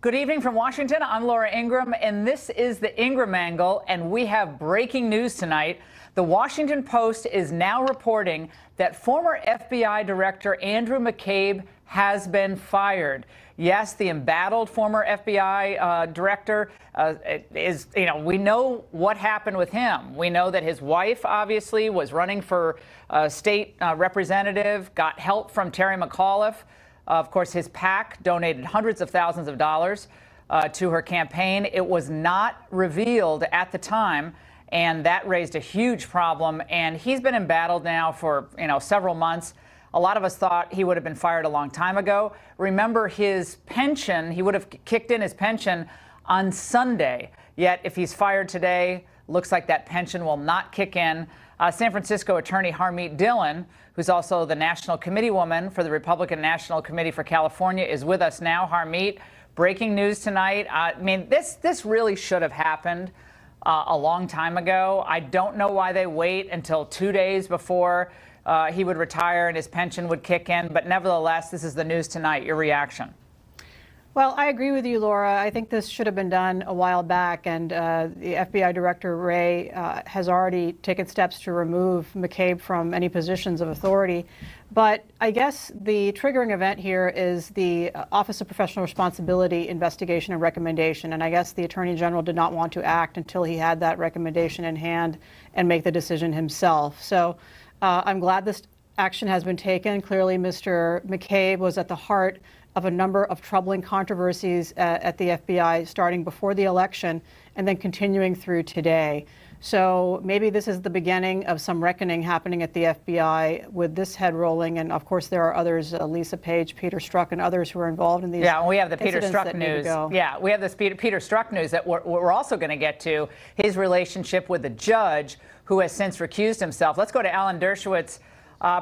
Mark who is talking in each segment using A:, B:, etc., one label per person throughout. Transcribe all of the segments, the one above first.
A: Good evening from Washington. I'm Laura Ingraham, and this is the Ingraham Angle, and we have breaking news tonight. The Washington Post is now reporting that former FBI Director Andrew McCabe has been fired. Yes, the embattled former FBI director we know what happened with him. We know that his wife obviously was running for state representative, got help from Terry McAuliffe. Of course, his PAC donated hundreds of thousands of dollars to her campaign. It was not revealed at the time, and that raised a huge problem. And he's been embattled now for, several months. A lot of us thought he would have been fired a long time ago. Remember, his pension, he would have kicked in his pension on Sunday. Yet, if he's fired today, looks like that pension will not kick in. San Francisco attorney Harmeet Dillon, who's also the national committee woman for the Republican National Committee for California, is with us now. Harmeet, breaking news tonight. This really should have happened a long time ago. I don't know why they wait until 2 days before he would retire and his pension would kick in. But nevertheless, this is the news tonight. Your reaction?
B: Well, I agree with you, Laura. I think this should have been done a while back, and the FBI Director Wray has already taken steps to remove McCabe from any positions of authority. But I guess the triggering event here is the Office of Professional Responsibility investigation and recommendation, and I guess the Attorney General did not want to act until he had that recommendation in hand and make the decision himself. So I'm glad this action has been taken. Clearly, Mr. McCabe was at the heart of a number of troubling controversies at the FBI, starting before the election and then continuing through today. So maybe this is the beginning of some reckoning happening at the FBI with this head rolling. And of course, there are others, Lisa Page, Peter Strzok, and others who are involved in these.
A: Yeah, and we have the Peter Strzok news. Yeah, we have this Peter Strzok news that we're also going to get to, his relationship with the judge who has since recused himself. Let's go to Alan Dershowitz.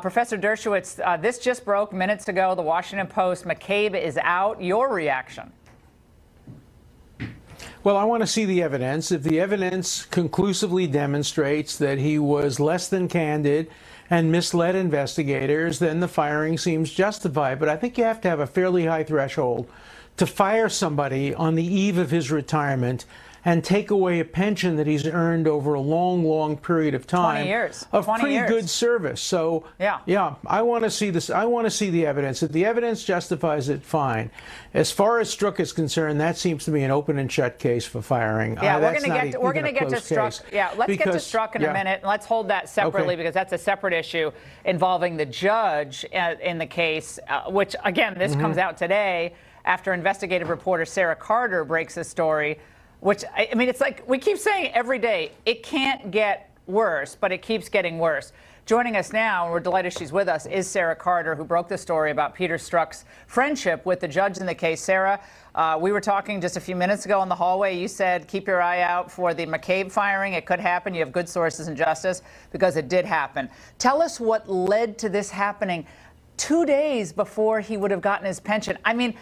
A: Professor Dershowitz, this just broke minutes ago, the Washington Post. McCabe is out. Your reaction?
C: Well, I want to see the evidence. If the evidence conclusively demonstrates that he was less than candid and misled investigators, then the firing seems justified. But I think you have to have a fairly high threshold to fire somebody on the eve of his retirement and take away a pension that he's earned over a long, long period of time.
A: 20 years.
C: Of pretty good service. So, yeah, I want to see this. I want to see the evidence. If the evidence justifies it, fine. As far as Strzok is concerned, that seems to be an open and shut case for firing.
A: Yeah, we're going to get to Strzok. Yeah, let's get to Strzok in a minute. Let's hold that separately because that's a separate issue involving the judge in the case, which, again, this comes out today after investigative reporter Sarah Carter breaks the story. Which, I mean, it's like we keep saying every day, it can't get worse, but it keeps getting worse. Joining us now, and we're delighted she's with us, is Sarah Carter, who broke the story about Peter Strzok's friendship with the judge in the case. Sarah, we were talking just a few minutes ago in the hallway. You said keep your eye out for the McCabe firing. It could happen. You have good sources in justice because it did happen. Tell us what led to this happening 2 days before he would have gotten his pension. I mean,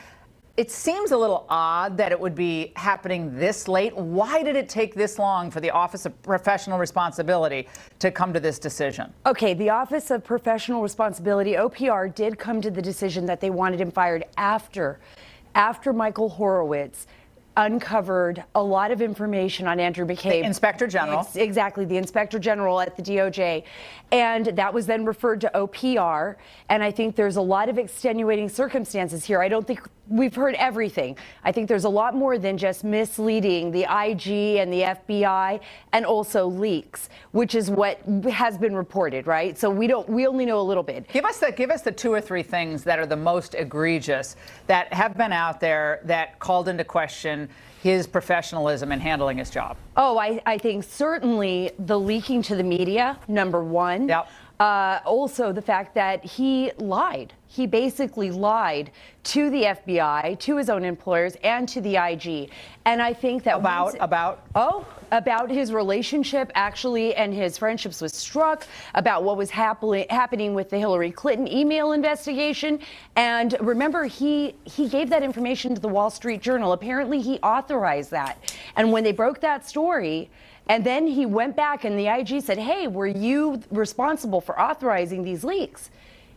A: it seems a little odd that it would be happening this late. Why did it take this long for the Office of Professional Responsibility to come to this decision?
D: Okay, the Office of Professional Responsibility, OPR, did come to the decision that they wanted him fired after Michael Horowitz uncovered a lot of information on Andrew McCabe.
A: The Inspector General.
D: Exactly, the Inspector General at the DOJ. And that was then referred to OPR. And I think there's a lot of extenuating circumstances here. I don't think we've heard everything. I think there's a lot more than just misleading the IG and the FBI and also leaks, which is what has been reported, right? So we only know a little bit.
A: Give us the 2 or 3 things that are the most egregious that have been out there that called into question his professionalism in handling his job.
D: Oh, I think certainly the leaking to the media, number one.
A: Yep.
D: Also, the fact that he lied. He basically lied to the FBI, to his own employers, and to the IG. And I think that about his relationship, actually, and his friendships with Strzok, about what was happening with the Hillary Clinton email investigation. And remember, he gave that information to the Wall Street Journal. Apparently, he authorized that. And when they broke that story, and then he went back and the IG said, hey, were you responsible for authorizing these leaks?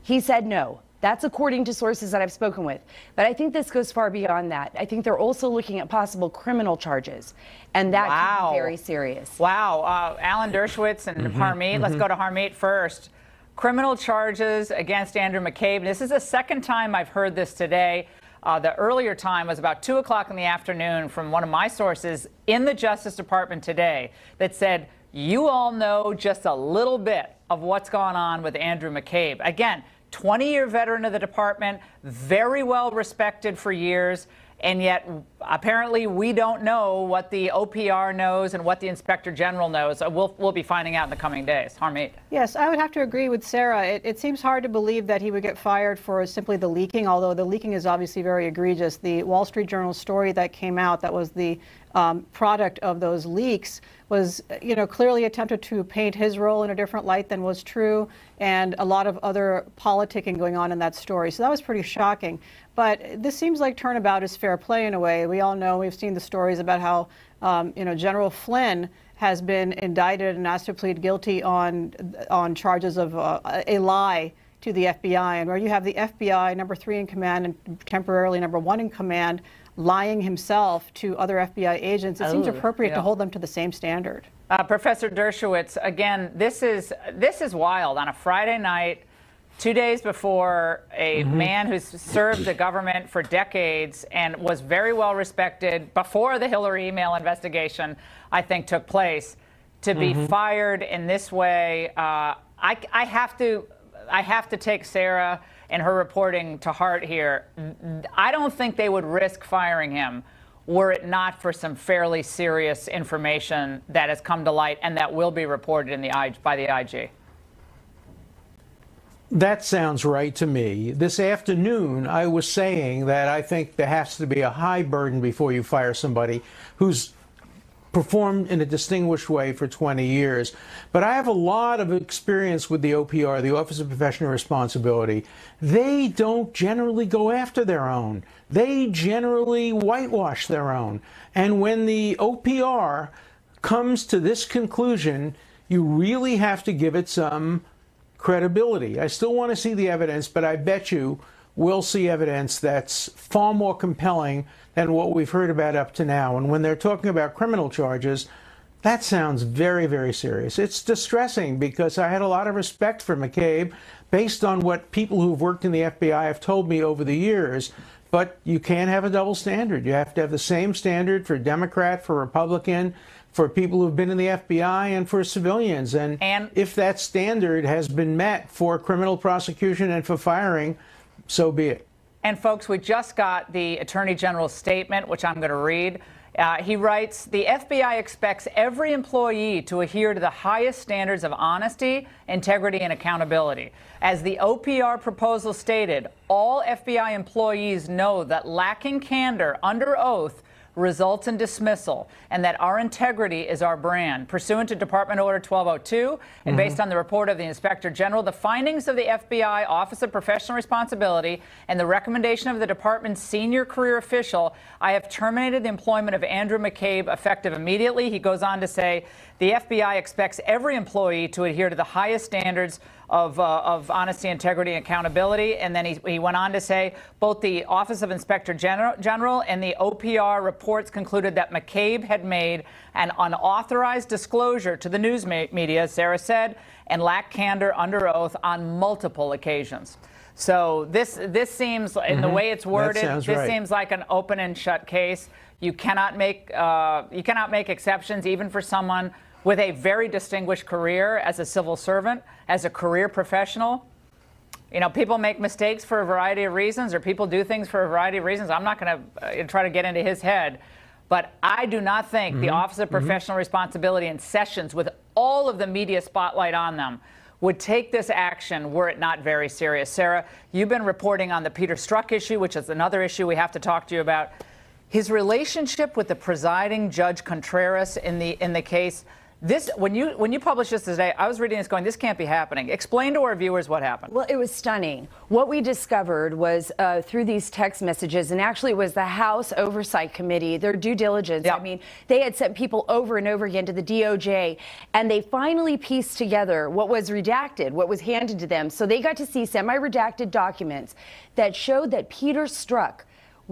D: He said no. That's according to sources that I've spoken with. But I think this goes far beyond that. I think they're also looking at possible criminal charges, and that could be very serious.
A: Wow. Alan Dershowitz and Harmeet. Let's go to Harmeet first. Criminal charges against Andrew McCabe. This is the second time I've heard this today. The earlier time was about 2 o'clock in the afternoon from one of my sources in the Justice Department today that said, you all know just a little bit of what's gone on with Andrew McCabe. Again, 20-year veteran of the department, very well respected for years, and yet apparently we don't know what the OPR knows and what the Inspector General knows. We'll be finding out in the coming days. Harmeet.
B: Yes, I would have to agree with Sarah. It seems hard to believe that he would get fired for simply the leaking, although the leaking is obviously very egregious. The Wall Street Journal story that came out that was the product of those leaks was, clearly attempted to paint his role in a different light than was true, and a lot of other politicking going on in that story. So that was pretty shocking. But this seems like turnabout is fair play in a way. We all know, we've seen the stories about how, General Flynn has been indicted and asked to plead guilty on charges of a lie to the FBI, and where you have the FBI number 3 in command and temporarily number 1 in command lying himself to other FBI agents, it seems appropriate to hold them to the same standard.
A: Professor Dershowitz, again, this is wild. On a Friday night, 2 days before a man who's served the government for decades and was very well respected before the Hillary email investigation, I think, took place, to be fired in this way. I have to take Sarah and her reporting to heart here. I don't think they would risk firing him were it not for some fairly serious information that has come to light and that will be reported in by the IG.
C: That sounds right to me. This afternoon, I was saying that I think there has to be a high burden before you fire somebody who's performed in a distinguished way for 20 years. But I have a lot of experience with the OPR, the Office of Professional Responsibility. They don't generally go after their own. They generally whitewash their own. And when the OPR comes to this conclusion, you really have to give it some credibility. I still want to see the evidence, but I bet you we'll see evidence that's far more compelling than what we've heard about up to now. And when they're talking about criminal charges, that sounds very, very serious. It's distressing because I had a lot of respect for McCabe based on what people who've worked in the FBI have told me over the years. But you can't have a double standard. You have to have the same standard for Democrat, for Republican, for people who've been in the FBI, and for civilians. And if that standard has been met for criminal prosecution and for firing, so be it.
A: And folks, we just got the Attorney General's statement, which I'm going to read. He writes, the FBI expects every employee to adhere to the highest standards of honesty, integrity, and accountability. As the OPR proposal stated, all FBI employees know that lacking candor under oath results in dismissal, and that our integrity is our brand. Pursuant to Department Order 1202, and based on the report of the Inspector General, the findings of the FBI Office of Professional Responsibility, and the recommendation of the department's senior career official, I have terminated the employment of Andrew McCabe effective immediately. He goes on to say, the FBI expects every employee to adhere to the highest standards of honesty, integrity, and accountability. And then he went on to say, both the Office of Inspector General and the OPR reports concluded that McCabe had made an unauthorized disclosure to the news media, Sarah said, and lacked candor under oath on multiple occasions. So this seems, in the way it's worded, this seems like an open and shut case. You cannot make exceptions even for someone with a very distinguished career as a civil servant, as a career professional. You know, people make mistakes for a variety of reasons, or people do things for a variety of reasons. I'm not going to try to get into his head, but I do not think the Office of Professional Responsibility and Sessions, with all of the media spotlight on them, would take this action were it not very serious. Sarah, you've been reporting on the Peter Strzok issue, which is another issue we have to talk to you about. His relationship with the presiding Judge Contreras in the case, When you published this today, I was reading this going, this can't be happening. Explain to our viewers what happened.
D: Well, it was stunning. What we discovered was through these text messages, and actually it was the House Oversight Committee, their due diligence.
A: Yeah.
D: I mean, they had sent people over and over again to the DOJ, and they finally pieced together what was redacted, what was handed to them. So they got to see semi-redacted documents that showed that Peter Strzok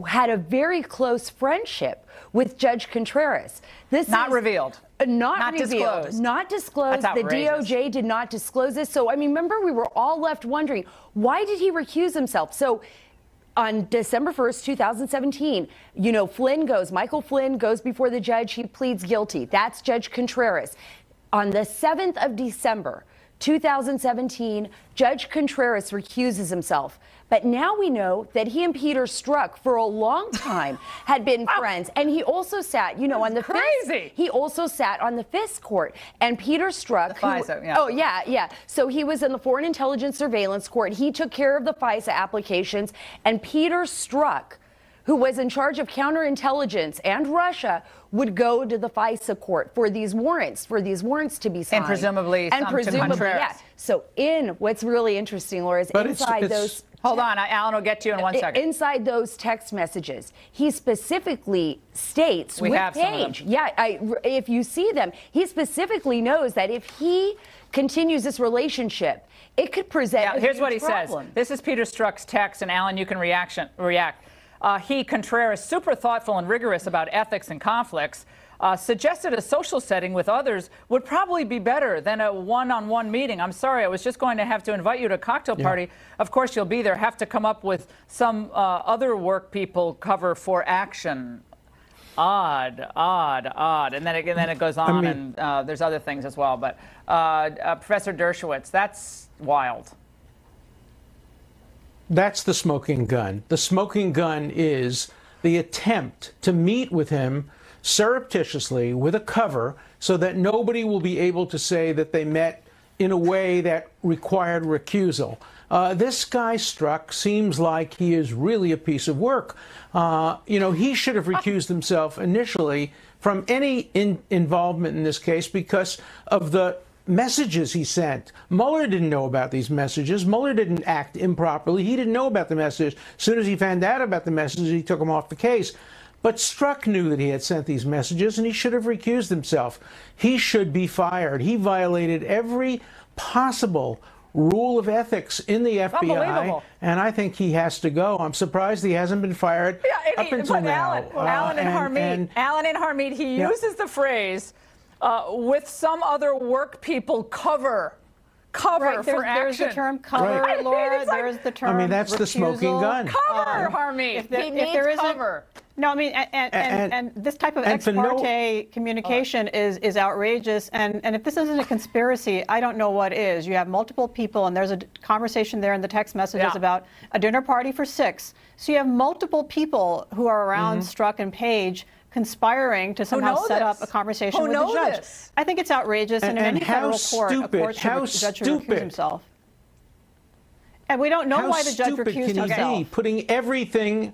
D: had a very close friendship with Judge Contreras. This
A: Not
D: is
A: revealed.
D: Not revealed.
A: Disclosed.
D: Not disclosed.
A: That's
D: the
A: outrageous.
D: DOJ did not disclose this. So, I mean, remember, we were all left wondering, why did he recuse himself? So, on December 1st, 2017, you know, Michael Flynn goes before the judge. He pleads guilty. That's Judge Contreras. On the 7th of December, 2017, Judge Contreras recuses himself. But now we know that he and Peter Strzok for a long time had been friends. And he also sat, you know, on the
A: crazy.
D: He also sat on the FISC court. And Peter Strzok,
A: FISA, yeah.
D: oh, yeah. So he was in the Foreign Intelligence Surveillance Court. He took care of the FISA applications. And Peter Strzok, who was in charge of counterintelligence and Russia, would go to the FISA court for these warrants to be signed.
A: And presumably some to Contreras.
D: Yeah. So what's really interesting, Laura, is inside those...
A: Hold on, Alan will get to you in 1 second.
D: Inside those text messages, he specifically states
A: with
D: Page. Yeah, if you see them, he specifically knows that if he continues this relationship, it could present a
A: here's what he
D: problem.
A: says. This is Peter Strzok's text, and Alan, you can react. He, Contreras, super thoughtful and rigorous about ethics and conflicts, suggested a social setting with others would probably be better than a one-on-one meeting. I'm sorry, I was just going to have to invite you to a cocktail party. Of course you'll be there. Have to come up with some other work people cover for action. Odd. And then it goes on, and there's other things as well. But Professor Dershowitz, that's wild.
C: That's the smoking gun. The smoking gun is the attempt to meet with him surreptitiously with a cover so that nobody will be able to say that they met in a way that required recusal. This guy Strzok seems like he is really a piece of work. You know, he should have recused himself initially from any involvement in this case because of the messages he sent. Mueller didn't know about these messages. Mueller didn't act improperly. He didn't know about the message. As soon as he found out about the messages, he took him off the case. But Strzok knew that he had sent these messages, and he should have recused himself. He should be fired. He violated every possible rule of ethics in the FBI, and I think he has to go. I'm surprised he hasn't been fired up until now.
A: Alan and Harmeet, he uses the phrase, with some other work people cover
B: right,
A: for action.
B: There's the term cover,
A: right.
B: Laura. There's the term
C: that's recusal. The smoking gun.
A: Cover, Harmeet. He needs cover.
B: No, I mean, and this type of ex parte communication is outrageous. And if this isn't a conspiracy, I don't know what is. You have multiple people, and there's a conversation there in the text messages about a dinner party for 6. So you have multiple people who are around Strzok and Page conspiring to somehow set up a conversation with the judge. I think it's outrageous, and in any federal court, a court should recuse himself. And we don't know why the judge recused himself.
C: Putting everything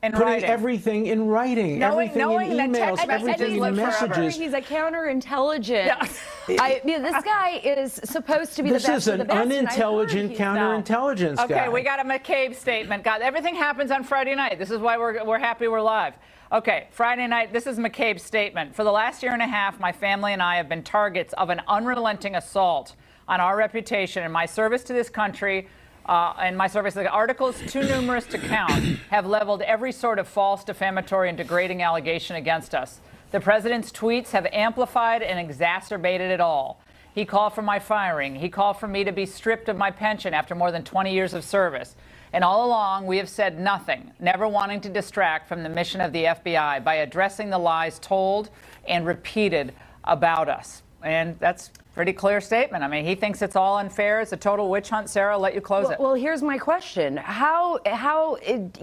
C: in writing, everything in emails, everything in messages.
D: He's a counterintelligence. This guy is supposed to be the best.
C: This is an unintelligent counterintelligence guy.
A: Okay, we got a McCabe statement. God, everything happens on Friday night. This is why we're happy we're live. Okay, Friday night, this is McCabe's statement. For the last year and a half, my family and I have been targets of an unrelenting assault on our reputation. In my service to this country, and my service, the articles too numerous to count, have leveled every sort of false, defamatory, and degrading allegation against us. The president's tweets have amplified and exacerbated it all. He called for my firing. He called for me to be stripped of my pension after more than 20 years of service. And all along, we have said nothing, never wanting to distract from the mission of the FBI by addressing the lies told and repeated about us. And that's a pretty clear statement. I mean, he thinks it's all unfair. It's a total witch hunt. Sarah, I'll let you close it.
D: Well, here's my question. How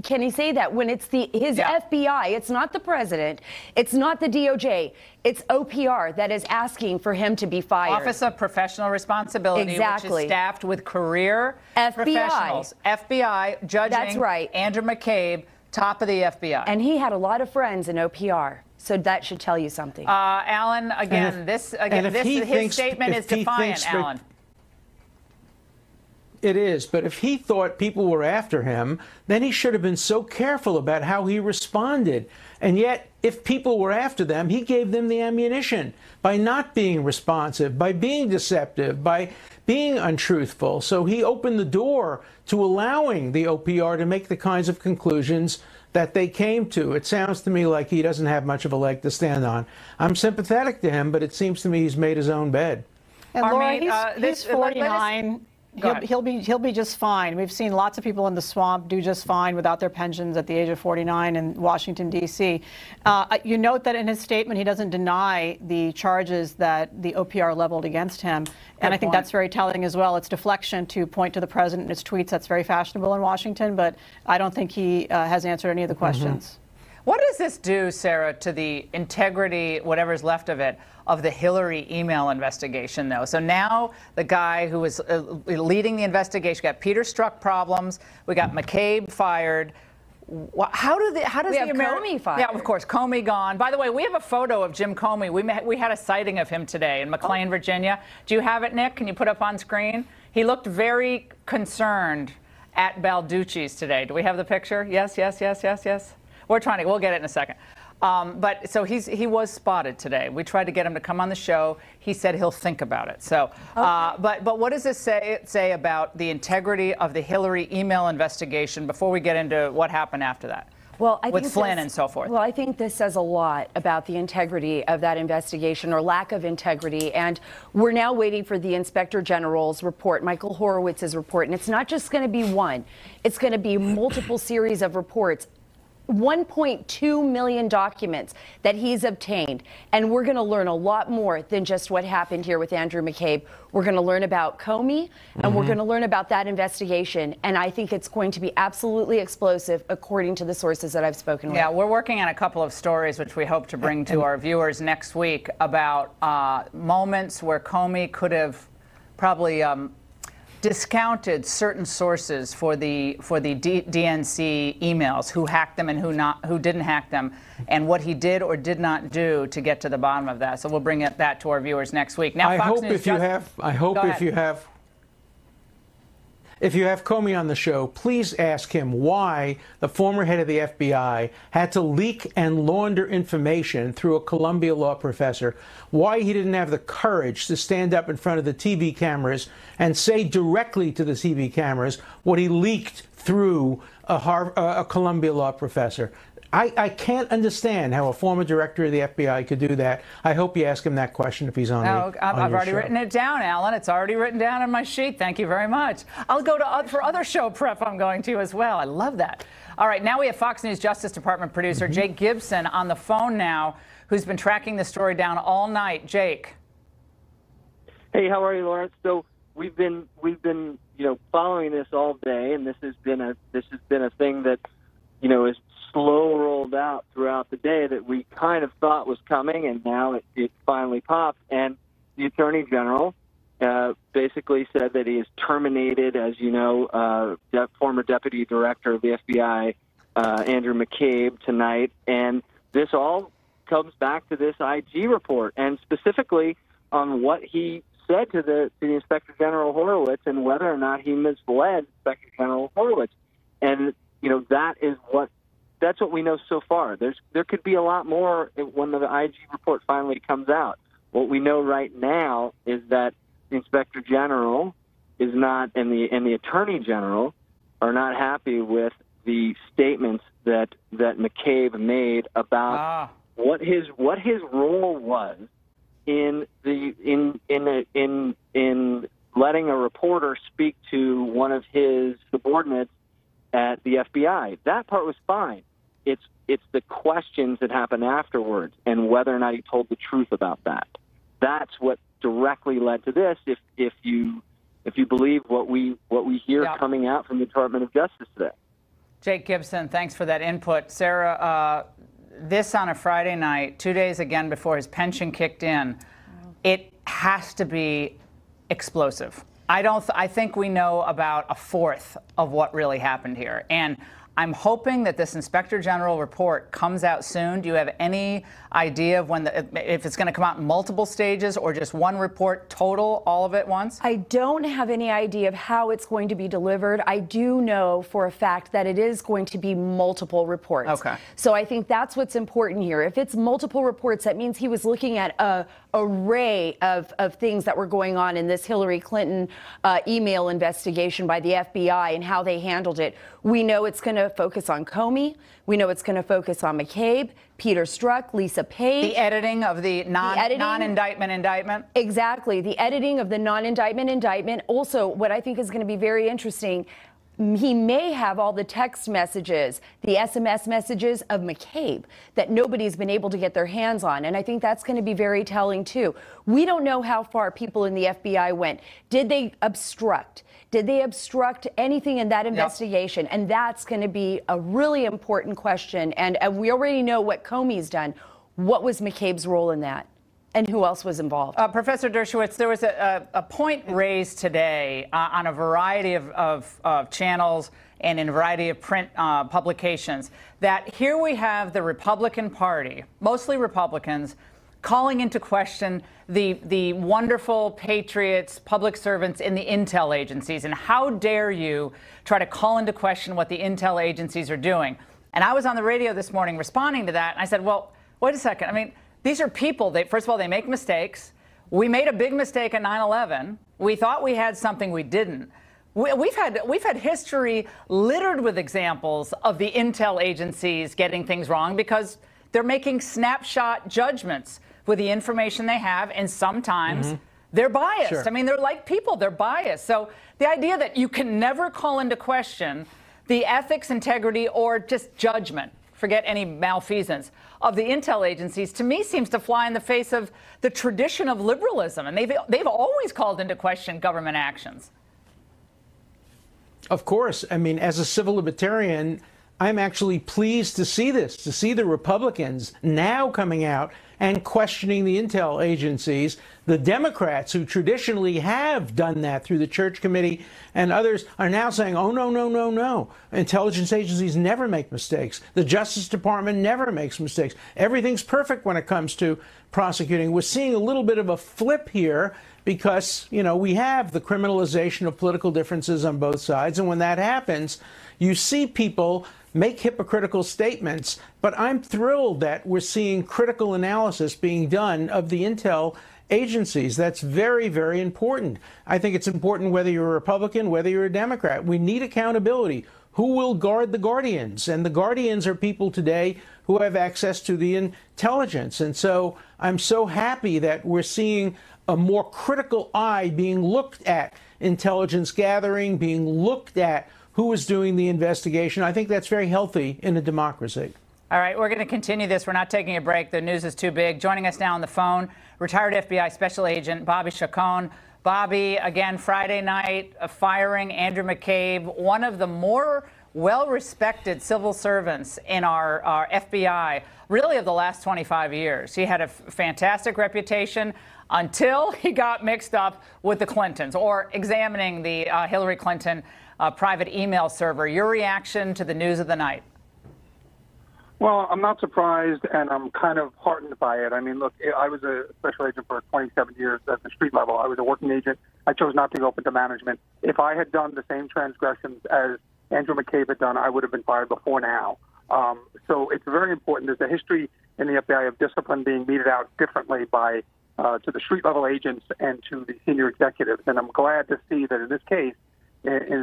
D: can he say that when it's his FBI? It's not the president. It's not the DOJ. It's OPR that is asking for him to be fired.
A: Office of Professional Responsibility, which is staffed with career professionals. FBI judging Andrew McCabe Top of the FBI.
D: And he had a lot of friends in OPR. So that should tell you something.
A: Alan, again, his statement is defiant, Alan.
C: It is, but if he thought people were after him, then he should have been so careful about how he responded. And yet, if people were after them, he gave them the ammunition by not being responsive, by being deceptive, by being untruthful. So he opened the door to allowing the OPR to make the kinds of conclusions that they came to. It sounds to me like he doesn't have much of a leg to stand on. I'm sympathetic to him, but it seems to me he's made his own bed.
B: And Laura, he's 49. He'll be just fine. We've seen lots of people in the swamp do just fine without their pensions at the age of 49 in Washington, D.C. You note that in his statement he doesn't deny the charges that the OPR leveled against him. And I think that's very telling as well. It's deflection to point to the president in his tweets. That's very fashionable in Washington, but I don't think he has answered any of the questions.
A: What does this do, Sarah, to the integrity, whatever's left of it, of the Hillary email investigation, though? So now the guy who was leading the investigation, got Peter Strzok problems, we got McCabe fired. How does
D: Comey fired.
A: Yeah, of course, Comey gone. By the way, we have a photo of Jim Comey. We had a sighting of him today in McLean, Virginia. Do you have it, Nick? Can you put up on screen? He looked very concerned at Balducci's today. Do we have the picture? Yes. We'll get it in a second. But so he was spotted today. We tried to get him to come on the show. He said he'll think about it. So, but what does this say about the integrity of the Hillary email investigation before we get into what happened after that?
D: Well,
A: with Flynn and so forth.
D: Well, I think this says a lot about the integrity of that investigation, or lack of integrity. And we're now waiting for the Inspector General's report, Michael Horowitz's report. And it's not just going to be one. It's going to be multiple series of reports. 1.2 million documents that he's obtained. And we're going to learn a lot more than just what happened here with Andrew McCabe. We're going to learn about Comey, and we're going to learn about that investigation. And I think it's going to be absolutely explosive, according to the sources that I've spoken with.
A: Yeah, we're working on a couple of stories, which we hope to bring to our viewers next week, about moments where Comey could have probably discounted certain sources for the DNC emails, who hacked them and who didn't hack them, and what he did or did not do to get to the bottom of that. So we'll bring that to our viewers next week. Now,
C: if you have Comey on the show, please ask him why the former head of the FBI had to leak and launder information through a Columbia law professor, why he didn't have the courage to stand up in front of the TV cameras and say directly to the TV cameras what he leaked through a Columbia law professor. I can't understand how a former director of the FBI could do that. I hope you ask him that question if he's on
A: I've already written it down, Alan. It's already written down on my sheet. Thank you very much. I'll go for other show prep I'm going to as well. I love that. All right, now we have Fox News Justice Department producer Jake Gibson on the phone now, who's been tracking the story down all night. Jake.
E: Hey, how are you, Lawrence? So we've been following this all day, and this has been a thing that is slow rolled out throughout the day that we kind of thought was coming, and now it finally popped. And the Attorney General basically said that he has terminated, as you know, former Deputy Director of the FBI, Andrew McCabe, tonight. And this all comes back to this IG report, and specifically on what he said to the Inspector General Horowitz and whether or not he misled Inspector General Horowitz. And that's what we know so far. There could be a lot more when the IG report finally comes out. What we know right now is that the Inspector General is not, and the Attorney General are not happy with the statements that McCabe made about what his role was in letting a reporter speak to one of his subordinates at the FBI. That part was fine. It's the questions that happen afterwards and whether or not he told the truth about that. That's what directly led to this. If you believe what we hear coming out from the Department of Justice today.
A: Jake Gibson, thanks for that input. Sarah, this on a Friday night, 2 days again before his pension kicked in, it has to be explosive. I think we know about a fourth of what really happened here, and I'm hoping that this Inspector General report comes out soon. Do you have any idea of when if it's going to come out in multiple stages or just one report total, all of it at once?
D: I don't have any idea of how it's going to be delivered. I do know for a fact that it is going to be multiple reports.
A: Okay.
D: So I think that's what's important here. If it's multiple reports, that means he was looking at a array of things that were going on in this Hillary Clinton email investigation by the FBI and how they handled it. We know it's going to focus on Comey. We know it's going to focus on McCabe, Peter Strzok, Lisa Page.
A: The editing of the non-indictment indictment?
D: Exactly. The editing of the non-indictment indictment. Also, what I think is going to be very interesting, he may have all the text messages, the SMS messages of McCabe that nobody's been able to get their hands on. And I think that's going to be very telling, too. We don't know how far people in the FBI went. Did they obstruct? Did they obstruct anything in that investigation? Yep. And that's going to be a really important question. And we already know what Comey's done. What was McCabe's role in that? And who else was involved?
A: Professor Dershowitz, there was a point raised today on a variety of channels and in a variety of print publications that here we have the Republican Party, mostly Republicans, calling into question the wonderful patriots, public servants in the intel agencies. And how dare you try to call into question what the intel agencies are doing? And I was on the radio this morning responding to that. And I said, well, wait a second. I mean, these are people. First of all, they make mistakes. We made a big mistake at 9/11. We thought we had something we didn't. We've had history littered with examples of the intel agencies getting things wrong because they're making snapshot judgments with the information they have, and sometimes they're biased.
C: Sure.
A: I mean, they're like people, they're biased. So the idea that you can never call into question the ethics, integrity, or just judgment, forget any malfeasance, of the intel agencies, to me seems to fly in the face of the tradition of liberalism. And they've always called into question government actions.
C: Of course. I mean, as a civil libertarian, I'm actually pleased to see this, to see the Republicans now coming out and questioning the intel agencies. The Democrats, who traditionally have done that through the Church Committee and others, are now saying, oh, no, no, no, no. Intelligence agencies never make mistakes. The Justice Department never makes mistakes. Everything's perfect when it comes to prosecuting. We're seeing a little bit of a flip here because, you know, we have the criminalization of political differences on both sides. And when that happens, you see people make hypocritical statements, but I'm thrilled that we're seeing critical analysis being done of the intel agencies. That's very, very important. I think it's important whether you're a Republican, whether you're a Democrat. We need accountability. Who will guard the guardians? And the guardians are people today who have access to the intelligence. And so I'm so happy that we're seeing a more critical eye being looked at intelligence gathering, being looked at who is doing the investigation. I think that's very healthy in a democracy.
A: All right, we're going to continue this. We're not taking a break. The news is too big. Joining us now on the phone, retired FBI Special Agent Bobby Chacon. Bobby, again, Friday night, firing Andrew McCabe, one of the more well-respected civil servants in our FBI, really of the last 25 years. He had a fantastic reputation until he got mixed up with the Clintons or examining the Hillary Clinton private email server. Your reaction to the news of the night?
F: Well, I'm not surprised, and I'm kind of heartened by it. I mean, look, I was a special agent for 27 years at the street level. I was a working agent. I chose not to go up into management. If I had done the same transgressions as Andrew McCabe had done, I would have been fired before now. So it's very important. There's a history in the FBI of discipline being meted out differently by to the street level agents and to the senior executives. And I'm glad to see that in this case,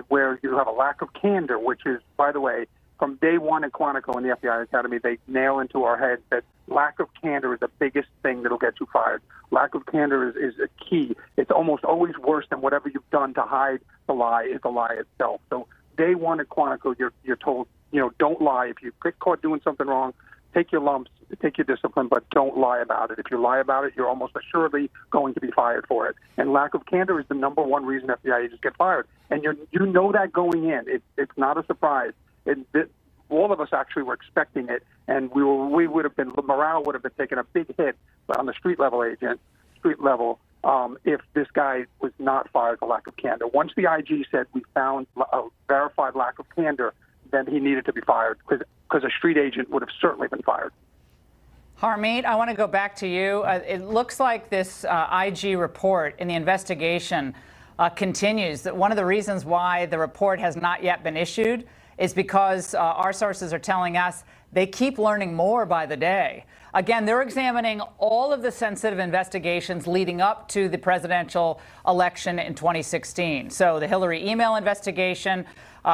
F: where you have a lack of candor, which is, by the way, from day one in Quantico in the FBI Academy, they nail into our heads that lack of candor is the biggest thing that'll get you fired. Lack of candor is a key. It's almost always worse than whatever you've done to hide the lie is the lie itself. So day one at Quantico, you're told, you know, don't lie. If you get caught doing something wrong, take your lumps, take your discipline, but don't lie about it. If you lie about it, you're almost assuredly going to be fired for it. And lack of candor is the number one reason FBI agents get fired. And you know that going in. It's not a surprise. All of us actually were expecting it, and morale would have been taking a big hit on the street level if this guy was not fired for lack of candor. Once the IG said we found a verified lack of candor, then he needed to be fired because a street agent would have certainly been fired.
A: Harmeet, I want to go back to you. It looks like this IG report in the investigation continues. That one of the reasons why the report has not yet been issued is because our sources are telling us they keep learning more by the day. Again, they're examining all of the sensitive investigations leading up to the presidential election in 2016. So the Hillary email investigation,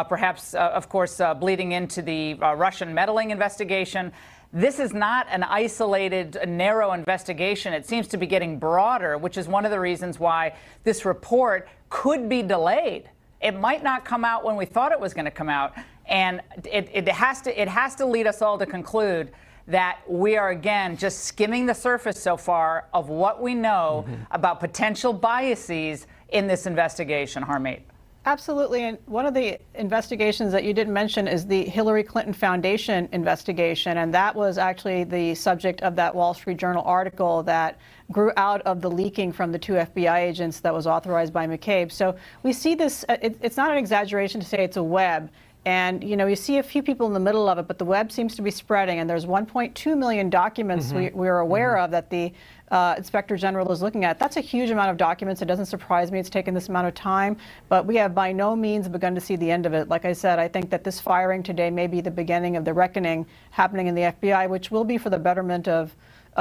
A: perhaps, of course, bleeding into the Russian meddling investigation. This is not an isolated, narrow investigation. It seems to be getting broader, which is one of the reasons why this report could be delayed. It might not come out when we thought it was going to come out. And it has to lead us all to conclude that we are, again, just skimming the surface so far of what we know about potential biases in this investigation, Harmeet.
B: Absolutely. And one of the investigations that you didn't mention is the Hillary Clinton Foundation investigation. And that was actually the subject of that Wall Street Journal article that grew out of the leaking from the 2 FBI agents that was authorized by McCabe. So we see this, it's not an exaggeration to say it's a web. And, you know, you see a few people in the middle of it, but the web seems to be spreading. And there's 1.2 million documents we're aware of that the Inspector General is looking at. That's a huge amount of documents. It doesn't surprise me it's taken this amount of time, but we have by no means begun to see the end of it. Like I said, I think that this firing today may be the beginning of the reckoning happening in the FBI, which will be for the betterment of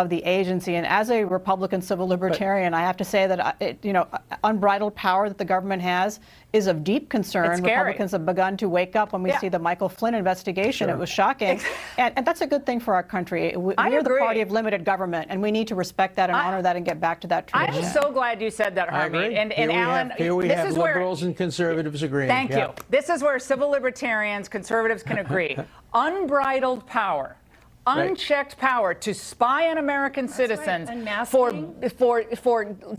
B: the agency. And as a Republican civil libertarian, I have to say that, unbridled power that the government has is of deep concern. Republicans have begun to wake up when we see the Michael Flynn investigation. It was shocking. And that's a good thing for our country. We're the party of limited government, and we need to respect that and honor that and get back to that tradition.
A: I'm so glad you said that, Harmeet. And Alan,
C: here we have liberals and conservatives agreeing.
A: Thank you. This is where civil libertarians, conservatives can agree. Unbridled power. Unchecked power to spy on American citizens for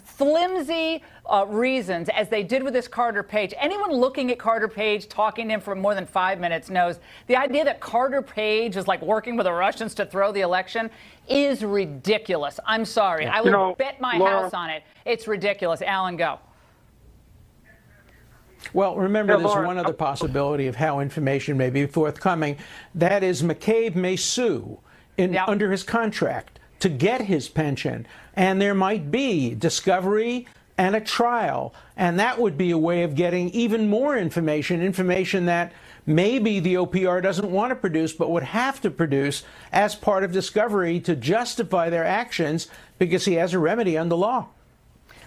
A: flimsy reasons, as they did with this Carter Page. Anyone looking at Carter Page, talking to him for more than 5 minutes, knows the idea that Carter Page is like working with the Russians to throw the election is ridiculous. I'm sorry. I would bet my house on it. It's ridiculous. Alan, go.
C: Well, remember, there's one other possibility of how information may be forthcoming. That is, McCabe may sue under his contract to get his pension. And there might be discovery and a trial. And that would be a way of getting even more information that maybe the OPR doesn't want to produce, but would have to produce as part of discovery to justify their actions, because he has a remedy under law.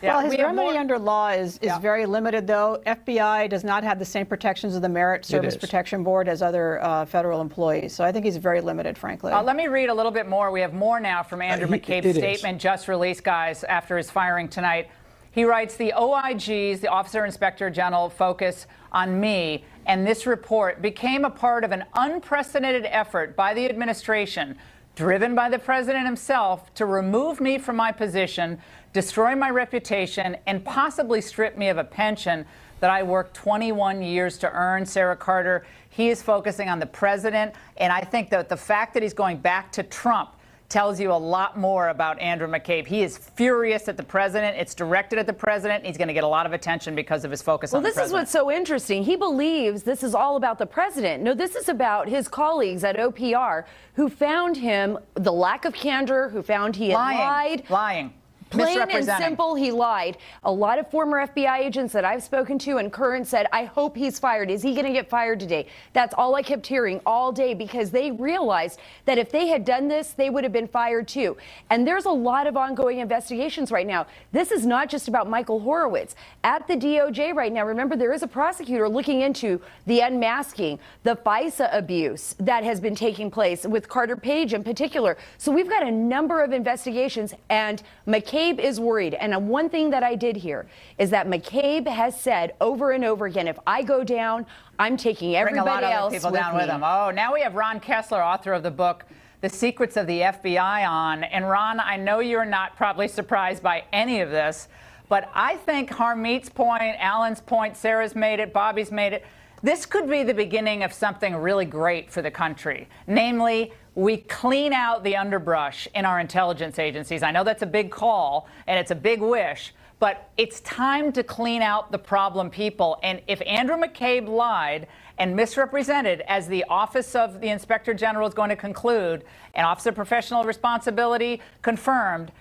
B: Well, his remedy under law is very limited, though. FBI does not have the same protections of the Merit Service Protection Board as other federal employees. So I think he's very limited, frankly.
A: Let me read a little bit more. We have more now from Andrew McCabe's statement just released, guys, after his firing tonight. He writes, the OIGs, the Officer Inspector General, focus on me, and this report became a part of an unprecedented effort by the administration, driven by the president himself, to remove me from my position, destroy my reputation, and possibly strip me of a pension that I worked 21 years to earn. Sarah Carter, he is focusing on the president, and I think that the fact that he's going back to Trump tells you a lot more about Andrew McCabe. He is furious at the president. It's directed at the president. He's going to get a lot of attention because of his focus on the president.
D: Well, this is what's so interesting. He believes this is all about the president. No, this is about his colleagues at OPR who found him, the lack of candor, who found he had
A: lying.
D: Plain and simple, he lied. A lot of former FBI agents that I've spoken to and current said, I hope he's fired. Is he going to get fired today? That's all I kept hearing all day, because they realized that if they had done this, they would have been fired too. And there's a lot of ongoing investigations right now. This is not just about Michael Horowitz. At the DOJ right now, remember, there is a prosecutor looking into the unmasking, the FISA abuse that has been taking place with Carter Page in particular. So we've got a number of investigations, and McCabe is worried. And one thing that I did hear is that McCabe has said over and over again, if I go down, I'm taking everybody else
A: people down with him. Oh, now we have Ron Kessler, author of the book, The Secrets of the FBI, on. And Ron, I know you're not probably surprised by any of this, but I think Harmeet's point, Alan's point, Sarah's made it, Bobby's made it. This could be the beginning of something really great for the country. Namely, we clean out the underbrush in our intelligence agencies. I know that's a big call and it's a big wish, But it's time to clean out the problem people. And if Andrew McCabe lied and misrepresented, as the Office of the Inspector General is going to conclude, and Office of Professional Responsibility confirmed,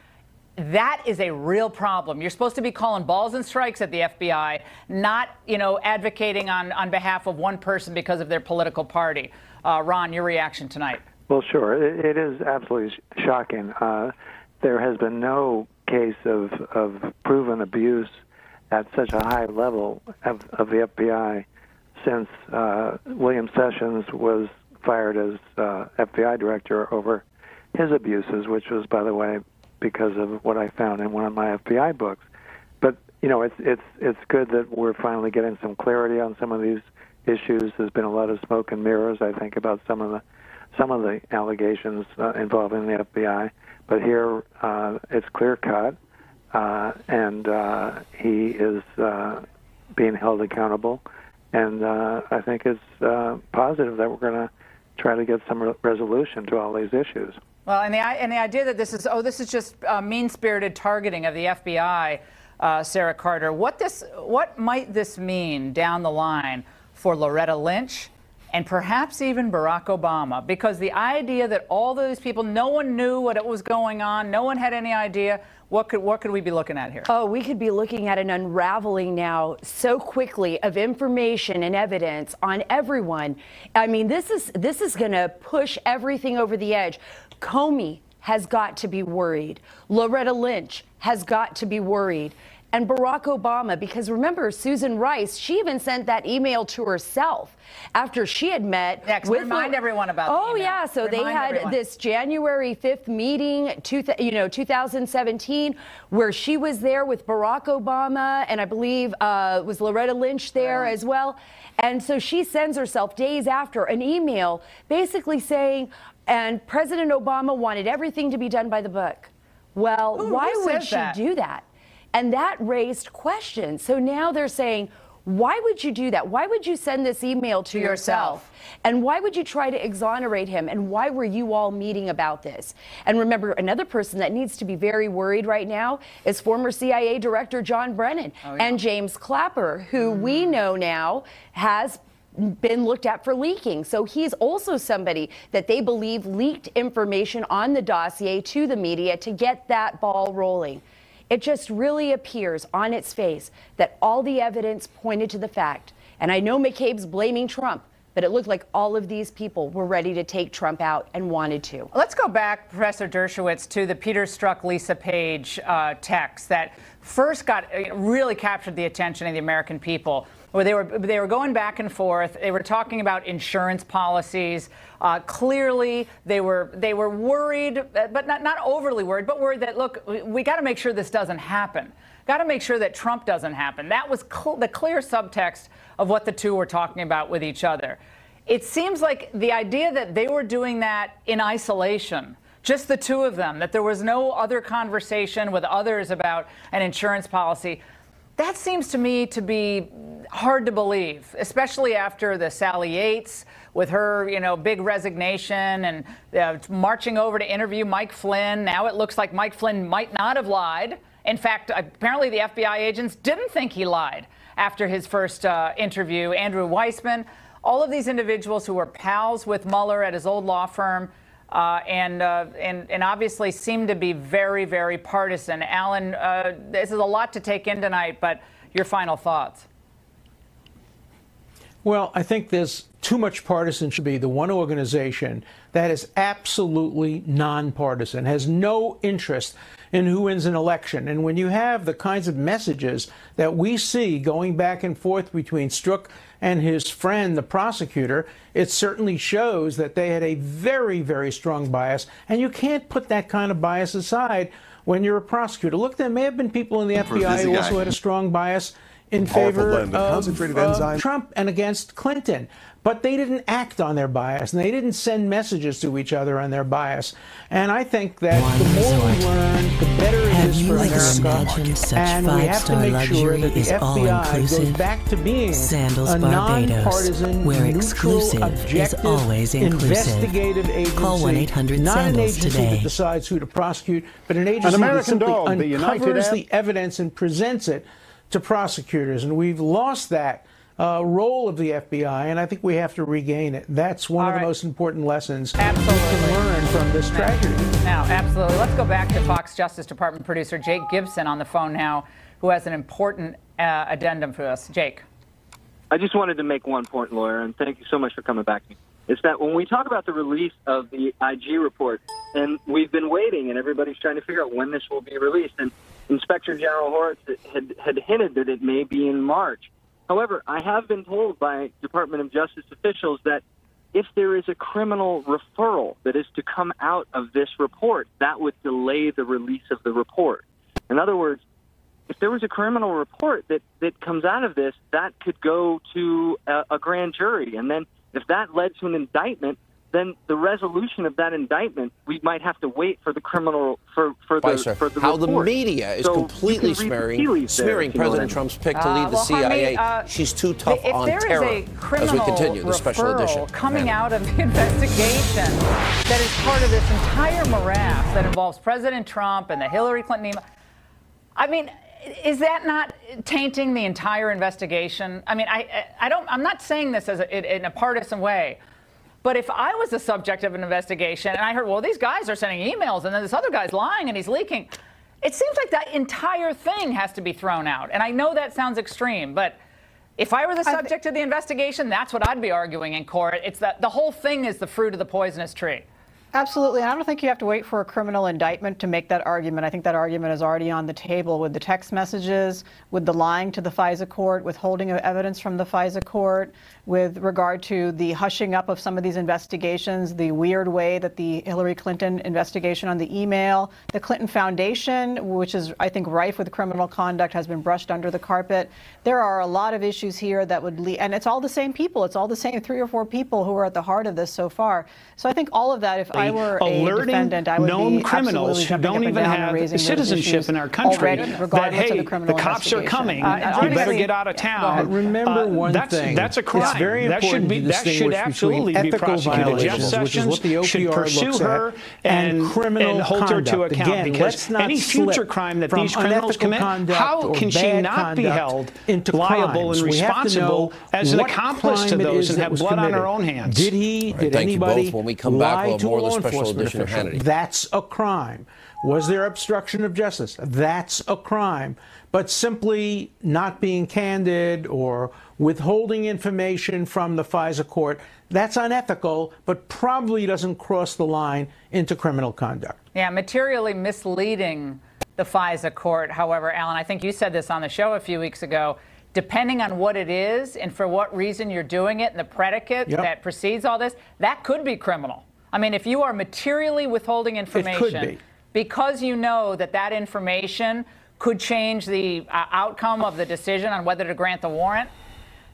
A: that is a real problem. You're supposed to be calling balls and strikes at the FBI, not, advocating on behalf of one person because of their political party. Ron, your reaction tonight?
G: Well, sure. It is absolutely shocking. There has been no case of proven abuse at such a high level of the FBI since William Sessions was fired as FBI director over his abuses, which was, by the way, because of what I found in one of my FBI books. But it's good that we're finally getting some clarity on some of these issues. There's been a lot of smoke and mirrors, I think, about some of the allegations involving the FBI. But here it's clear cut, and he is being held accountable. And I think it's positive that we're going to try to get some resolution to all these issues.
A: Well, and the idea that this is just mean-spirited targeting of the FBI, Sarah Carter. What might this mean down the line for Loretta Lynch and perhaps even Barack Obama? Because the idea that all those people, no one knew what was going on, no one had any idea. What could we be looking at here?
D: Oh, we could be looking at an unraveling now so quickly of information and evidence on everyone. I mean, this is going to push everything over the edge. Comey has got to be worried. Loretta Lynch has got to be worried. And Barack Obama, because remember, Susan Rice, she even sent that email to herself after she had met with...
A: Remind everyone about the email.
D: Yeah, so they had this January 5th meeting, 2017, where she was there with Barack Obama, and I believe was Loretta Lynch there as well. And so she sends herself days after an email basically saying, and President Obama wanted everything to be done by the book. Well, why would she do that? And that raised questions. So now they're saying, why would you do that? Why would you send this email to yourself? And why would you try to exonerate him? And why were you all meeting about this? And remember, another person that needs to be very worried right now is former CIA Director John Brennan and James Clapper, who we know now has been looked at for leaking. So he's also somebody that they believe leaked information on the dossier to the media to get that ball rolling. It just really appears on its face that all the evidence pointed to the fact, and I know McCabe's blaming Trump, but it looked like all of these people were ready to take Trump out and wanted to.
A: Let's go back, Professor Dershowitz, to the Peter Strzok, Lisa Page text that first really captured the attention of the American people, where they were going back and forth. They were talking about insurance policies. Clearly, they were worried, but not overly worried, but worried that, look, we got to make sure this doesn't happen. Got to make sure that Trump doesn't happen. That was the clear subtext of what the two were talking about with each other. It seems like the idea that they were doing that in isolation, just the two of them, that there was no other conversation with others about an insurance policy, that seems to me to be hard to believe, especially after the Sally Yates with her, big resignation and marching over to interview Mike Flynn. Now it looks like Mike Flynn might not have lied. In fact, apparently the FBI agents didn't think he lied after his first interview. Andrew Weissman, all of these individuals who were pals with Mueller at his old law firm, and obviously seem to be very, very partisan. Alan, this is a lot to take in tonight, but your final thoughts.
C: Well, I think there's too much partisanship to be the one organization that is absolutely nonpartisan, has no interest in who wins an election. And when you have the kinds of messages that we see going back and forth between Strzok and his friend, the prosecutor, it certainly shows that they had a very, very strong bias. And you can't put that kind of bias aside when you're a prosecutor. Look, there may have been people in the FBI who also had a strong bias in favor of
H: concentrated enzyme
C: Trump and against Clinton. But they didn't act on their bias, and they didn't send messages to each other on their bias. And I think that the more we learn, the better it is for America. And we have to make sure that the FBI goes back to being a nonpartisan, neutral, objective, investigative agency, not an agency that decides who to prosecute, but an agency that simply uncovers the evidence and presents it to prosecutors. And we've lost that role of the FBI, and I think we have to regain it. That's one of the most important lessons we can learn from this tragedy.
A: Now, absolutely. Let's go back to Fox Justice Department producer Jake Gibson on the phone now, who has an important addendum for us. Jake.
E: I just wanted to make one point, Laura, and thank you so much for coming back to me. Is that when we talk about the release of the IG report, and we've been waiting, and everybody's trying to figure out when this will be released, and Inspector General Horowitz had hinted that it may be in March. However, I have been told by Department of Justice officials that if there is a criminal referral that is to come out of this report, that would delay the release of the report. In other words, if there was a criminal report that comes out of this, that could go to a grand jury. And then if that led to an indictment, then the resolution of that indictment, we might have to wait for the criminal for the
I: how
E: report.
I: The media is completely smearing President Trump's pick to lead the CIA. She's too tough on terror. As we continue the special edition
A: coming out of the investigation that is part of this entire morass that involves President Trump and the Hillary Clinton email. I mean, is that not tainting the entire investigation? I mean, I'm not saying this as in a partisan way. But if I was the subject of an investigation and I heard, well, these guys are sending emails and then this other guy's lying and he's leaking, it seems like that entire thing has to be thrown out. And I know that sounds extreme, but if I were the subject of the investigation, that's what I'd be arguing in court. It's that the whole thing is the fruit of the poisonous tree.
B: Absolutely. And I don't think you have to wait for a criminal indictment to make that argument. I think that argument is already on the table with the text messages, with the lying to the FISA court, withholding of evidence from the FISA court, with regard to the hushing up of some of these investigations, the weird way that the Hillary Clinton investigation on the email, the Clinton Foundation, which is, I think, rife with criminal conduct, has been brushed under the carpet. There are a lot of issues here that would lead, and it's all the same people. It's all the same 3 or 4 people who are at the heart of this so far. So I think all of that, if I were a defendant, I would
J: known
B: be
J: criminals who don't even have citizenship in our country, that, hey, the cops are coming, you better get out of town.
C: Remember one thing.
J: That's a crime.
C: Very important
J: that should absolutely be prosecuted. Jeff Sessions should pursue her and hold her to account, because any future crime that these criminals commit, how can she not be held liable and responsible as an accomplice to those and have blood on her own hands?
C: Did he? Did anybody lie to a law enforcement official? That's a crime. Was there obstruction of justice? That's a crime. But simply not being candid or withholding information from the FISA court, that's unethical, but probably doesn't cross the line into criminal conduct.
A: Yeah, materially misleading the FISA court. However, Alan, I think you said this on the show a few weeks ago, depending on what it is and for what reason you're doing it and the predicate that precedes all this, that could be criminal. I mean, if you are materially withholding information because you know that that information could change the outcome of the decision on whether to grant the warrant,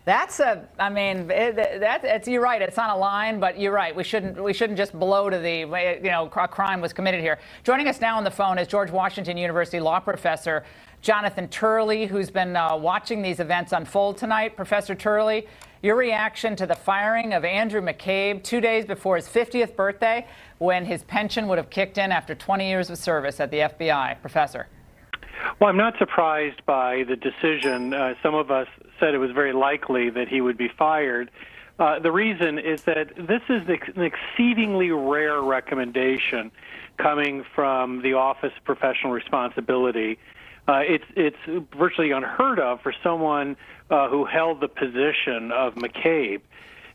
A: that's a, I mean, you're right, it's on a line, but you're right, we shouldn't just blow to the, you know, a crime was committed here. Joining us now on the phone is George Washington University law professor Jonathan Turley, who's been watching these events unfold tonight. Professor Turley, your reaction to the firing of Andrew McCabe 2 days before his 50th birthday, when his pension would have kicked in after 20 years of service at the FBI. Professor.
F: Well, I'm not surprised by the decision. Some of us said it was very likely that he would be fired. The reason is that this is an exceedingly rare recommendation coming from the Office of Professional Responsibility. It's virtually unheard of for someone who held the position of McCabe.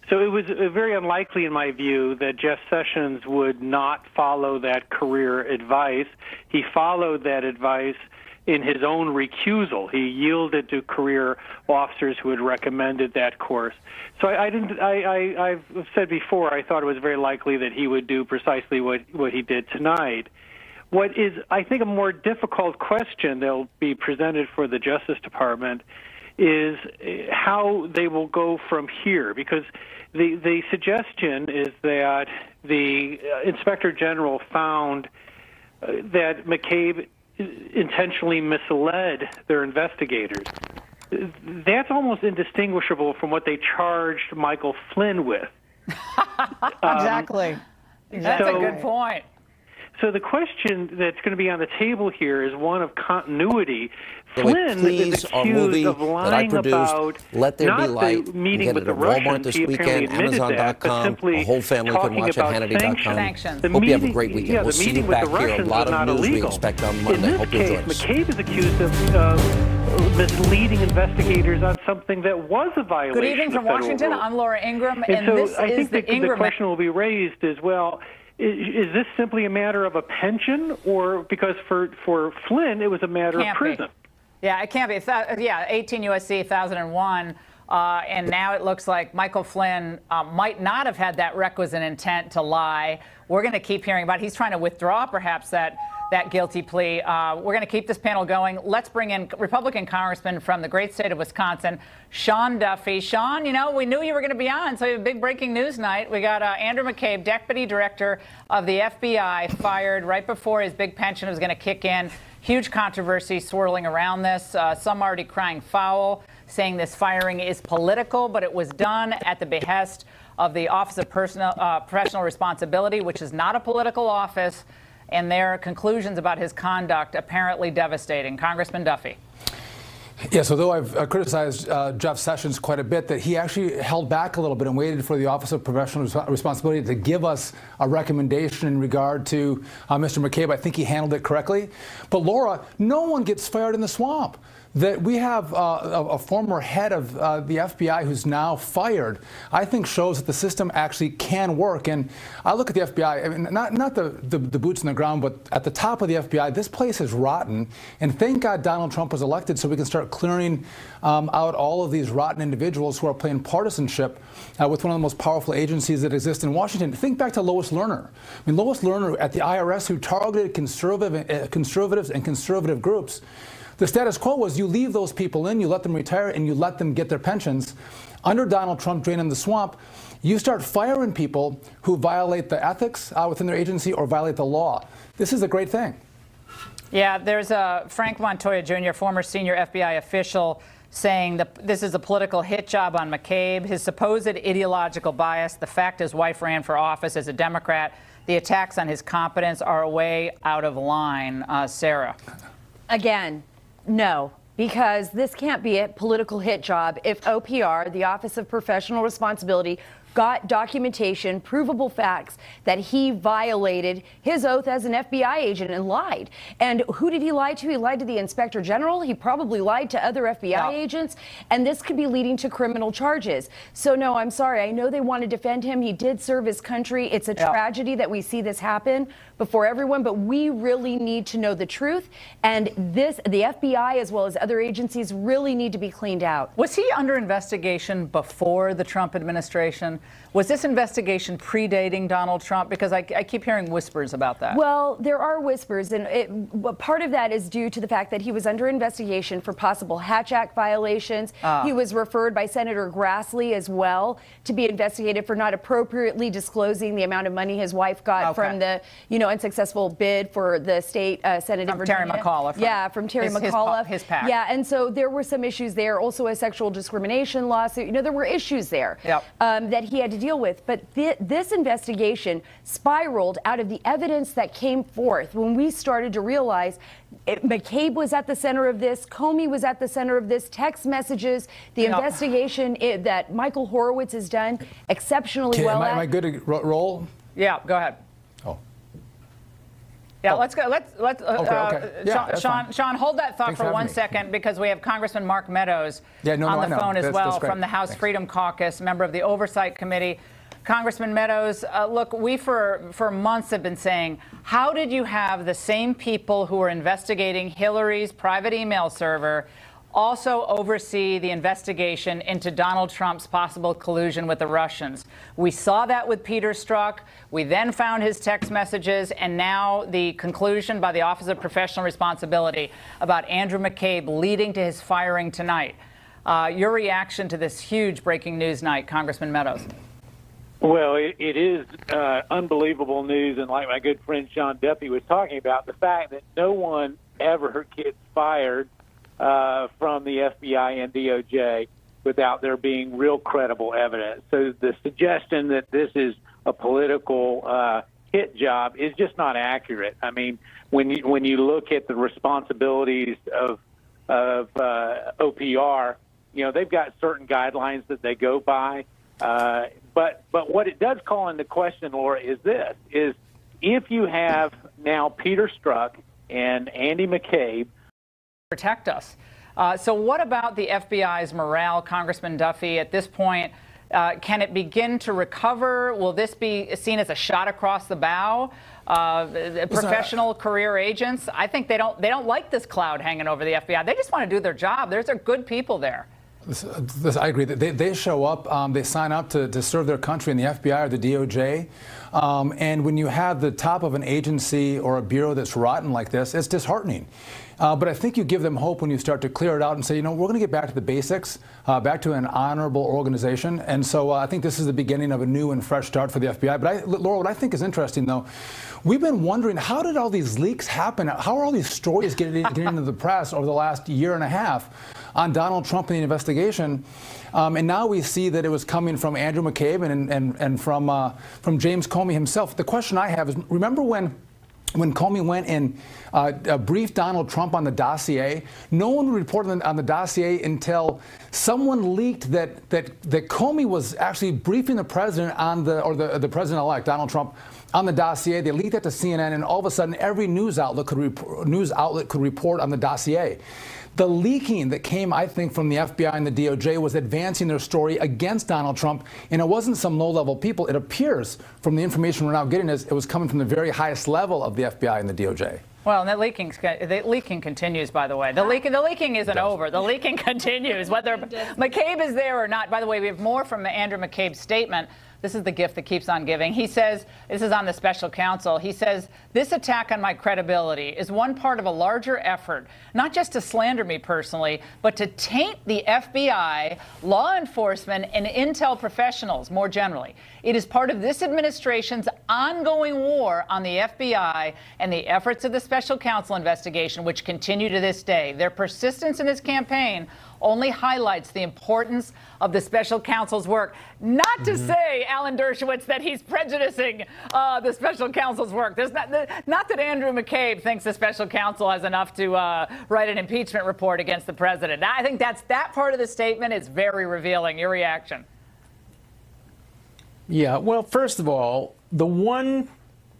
F: So it was very unlikely, in my view, that Jeff Sessions would not follow that career advice. He followed that advice in his own recusal. He yielded to career officers who had recommended that course. So I've said before, I thought it was very likely that he would do precisely what he did tonight. What is, I think, a more difficult question that will be presented for the Justice Department is how they will go from here, because the suggestion is that the Inspector General found that McCabe intentionally misled their investigators. That's almost indistinguishable from what they charged Michael Flynn with.
B: Exactly.
A: That's a good point.
F: So the question that's going to be on the table here is one of continuity. Flynn is accused of lying about
I: Let There Be Light.
F: the meeting with the
I: Walmart
F: Russians.
I: this
F: He
I: weekend, Amazon.com. The whole family can watch it. Hannity.com. Hope you have a great weekend. We'll see you back here. A lot of news we expect on Monday. Hope you join us.
F: McCabe is accused of misleading investigators on something that was a violation.
A: Good evening from Washington. I'm Laura Ingraham, and
F: so
A: this
F: I
A: is
F: think the question will be raised as well. Is this simply a matter of a pension, or because for Flynn it was a matter of prison?
A: Yeah, it can't be. Yeah, 18 U.S.C. 1001, and now it looks like Michael Flynn might not have had that requisite intent to lie. We're going to keep hearing about it. He's trying to withdraw perhaps that guilty plea. We're going to keep this panel going. Let's bring in Republican Congressman from the great state of Wisconsin, Sean Duffy. Sean, you know, we knew you were going to be on, so we have a big breaking news night. We got Andrew McCabe, Deputy Director of the FBI, fired right before his big pension was going to kick in. Huge controversy swirling around this. Some already crying foul, saying this firing is political, but it was done at the behest of the Office of Professional Responsibility, which is not a political office, and their conclusions about his conduct apparently devastating. Congressman Duffy.
H: Yes, although I've criticized Jeff Sessions quite a bit, that he actually held back a little bit and waited for the Office of Professional Responsibility to give us a recommendation in regard to Mr. McCabe. I think he handled it correctly. But Laura, no one gets fired in the swamp. That we have a former head of the FBI who's now fired, I think shows that the system actually can work. And I look at the FBI, I mean, not the boots on the ground, but at the top of the FBI, this place is rotten. And thank God Donald Trump was elected so we can start clearing out all of these rotten individuals who are playing partisanship with one of the most powerful agencies that exist in Washington. Think back to Lois Lerner. I mean, Lois Lerner at the IRS, who targeted conservatives and conservative groups. The status quo was you leave those people in, you let them retire, and you let them get their pensions. Under Donald Trump draining the swamp, you start firing people who violate the ethics within their agency or violate the law. This is a great thing.
A: Yeah, there's Frank Montoya Jr., former senior FBI official, saying that this is a political hit job on McCabe, his supposed ideological bias, the fact his wife ran for office as a Democrat, the attacks on his competence are way out of line. Sarah.
D: Again, no, because this can't be a political hit job if OPR, the Office of Professional Responsibility, got documentation, provable facts that he violated his oath as an FBI agent and lied. And who did he lie to? He lied to the Inspector General. He probably lied to other FBI agents. And this could be leading to criminal charges. So, no, I'm sorry. I know they want to defend him. He did serve his country. It's a tragedy that we see this happen before everyone. But we really need to know the truth. And the FBI, as well as other agencies, really need to be cleaned out.
A: Was he under investigation before the Trump administration? Was this investigation predating Donald Trump? Because I keep hearing whispers about that.
D: Well, there are whispers, and part of that is due to the fact that he was under investigation for possible Hatch Act violations. He was referred by Senator Grassley as well to be investigated for not appropriately disclosing the amount of money his wife got from the, unsuccessful bid for the state Senate in Virginia.
A: Terry McAuliffe.
D: Yeah, from Terry McAuliffe.
A: His PAC.
D: Yeah, and so there were some issues there. Also, a sexual discrimination lawsuit. There were issues there that he had to deal with. But this investigation spiraled out of the evidence that came forth when we started to realize McCabe was at the center of this, Comey was at the center of this, text messages, the investigation that Michael Horowitz has done exceptionally well at.
H: Am I good to roll?
A: Yeah, go ahead. Yeah, let's go. Sean, hold that thought for 1 second, because we have Congressman Mark Meadows on the phone as well from the House Freedom Caucus, member of the Oversight Committee. Congressman Meadows, look, we for months have been saying, how did you have the same people who were investigating Hillary's private email server also oversee the investigation into Donald Trump's possible collusion with the Russians? We saw that with Peter Strzok. We then found his text messages, and now the conclusion by the Office of Professional Responsibility about Andrew McCabe leading to his firing tonight. Your reaction to this huge breaking news night, Congressman Meadows?
K: Well, it is unbelievable news, and like my good friend Sean Duffy was talking about, the fact that no one ever gets fired from the FBI and DOJ without there being real credible evidence. So the suggestion that this is a political hit job is just not accurate. I mean, when you look at the responsibilities of OPR, you know, they've got certain guidelines that they go by. But what it does call into question, Laura, is this: is if you have now Peter Strzok and Andy McCabe
A: protect us. So what about the FBI's morale, Congressman Duffy? At this point, can it begin to recover? Will this be seen as a shot across the bow? Professional career agents, I think they don't like this cloud hanging over the FBI. They just want to do their job. There's good people there.
H: I agree. They show up, they sign up to serve their country in the FBI or the DOJ. And when you have the top of an agency or a bureau that's rotten like this, it's disheartening. But I think you give them hope when you start to clear it out and say, you know, we're going to get back to the basics, back to an honorable organization. And so I think this is the beginning of a new and fresh start for the FBI. But Laura, what I think is interesting, though, we've been wondering, how did all these leaks happen? How are all these stories getting into the press over the last year and a half on Donald Trump and the investigation? And now we see that it was coming from Andrew McCabe and from James Comey himself. The question I have is, remember when Comey went and briefed Donald Trump on the dossier? No one reported on the dossier until someone leaked that Comey was actually briefing the president on the president-elect, Donald Trump, on the dossier. They leaked that to CNN, and all of a sudden, every news outlet could report on the dossier. The leaking that came, I think, from the FBI and the DOJ was advancing their story against Donald Trump, and it wasn't some low-level people. It appears from the information we're now getting is it was coming from the very highest level of the FBI and the DOJ.
A: Well, and the leaking continues, by the way. The leaking isn't over. The leaking continues, whether McCabe is there or not. By the way, we have more from Andrew McCabe's statement. This is the gift that keeps on giving. He says, this is on the special counsel, he says, this attack on my credibility is one part of a larger effort, not just to slander me personally, but to taint the FBI, law enforcement, and intel professionals more generally. It is part of this administration's ongoing war on the FBI and the efforts of the special counsel investigation, which continue to this day. Their persistence in this campaign only highlights the importance of the special counsel's work. Not to say, Alan Dershowitz, that he's prejudicing the special counsel's work. There's not that Andrew McCabe thinks the special counsel has enough to write an impeachment report against the president. I think that part of the statement is very revealing. Your reaction?
C: Yeah, well, first of all, the one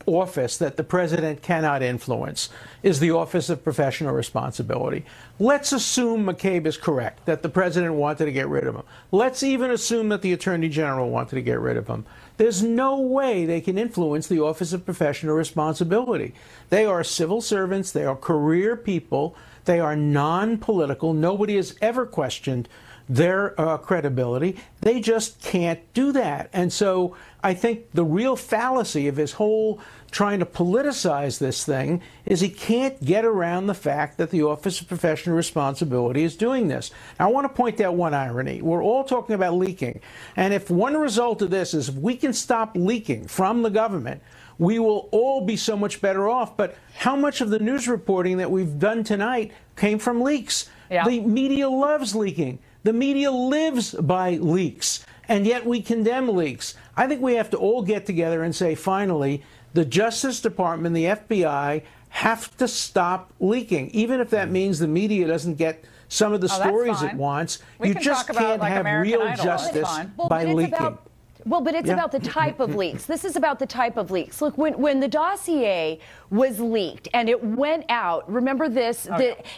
C: office that the president cannot influence is the Office of Professional Responsibility. Let's assume McCabe is correct, that the president wanted to get rid of him. Let's even assume that the Attorney General wanted to get rid of him. There's no way they can influence the Office of Professional Responsibility. They are civil servants. They are career people. They are non-political. Nobody has ever questioned their credibility. They just can't do that. And so I think the real fallacy of his whole trying to politicize this thing is he can't get around the fact that the Office of Professional Responsibility is doing this. Now, I want to point out one irony. We're all talking about leaking. And if one result of this is if we can stop leaking from the government, we will all be so much better off. But how much of the news reporting that we've done tonight came from leaks? Yeah. The media loves leaking. The media lives by leaks, and yet we condemn leaks. I think we have to all get together and say, finally, the Justice Department and the FBI have to stop leaking, even if that means the media doesn't get some of the stories it wants. You just can't have real justice by leaking.
D: Well, but it's about the type of leaks. This is about the type of leaks. Look, when the dossier was leaked and it went out, remember this,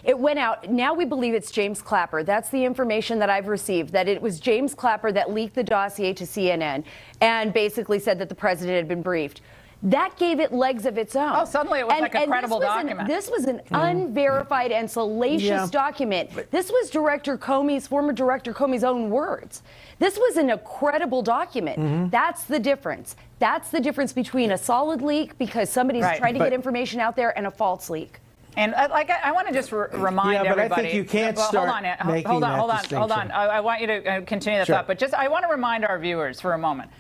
D: it went out. Now we believe it's James Clapper. That's the information that I've received, that it was James Clapper that leaked the dossier to CNN and basically said that the president had been briefed. That gave it legs of its own.
A: Oh, suddenly it was like a credible document.
D: This was an unverified and salacious document. This was former Director Comey's own words. This wasn't a credible document. That's the difference. That's the difference between a solid leak because somebody's trying to get information out there and a false leak.
A: And I want to just remind everybody.
C: Yeah, but I think you can't start making that distinction.
A: Hold on. I want you to continue that thought. But just I want to remind our viewers for a moment.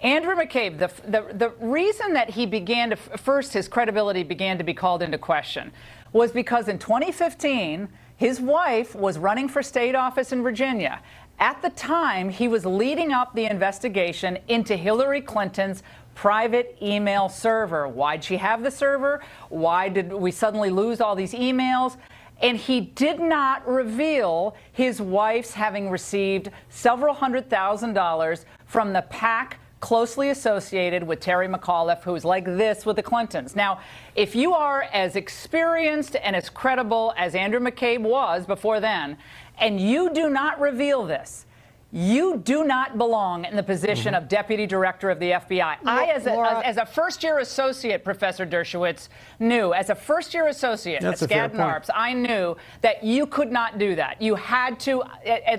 A: Andrew McCabe, the reason that he began to, first his credibility began to be called into question was because in 2015, his wife was running for state office in Virginia. At the time, he was leading up the investigation into Hillary Clinton's private email server. Why'd she have the server? Why did we suddenly lose all these emails? And he did not reveal his wife's having received several $100,000 from the PAC closely associated with Terry McAuliffe, who's like this with the Clintons. Now, if you are as experienced and as credible as Andrew McCabe was before then, and you do not reveal this, you do not belong in the position of Deputy Director of the FBI. As a first-year associate, Professor Dershowitz, knew, as a first-year associate at Skadden Arps, I knew that you could not do that. You had to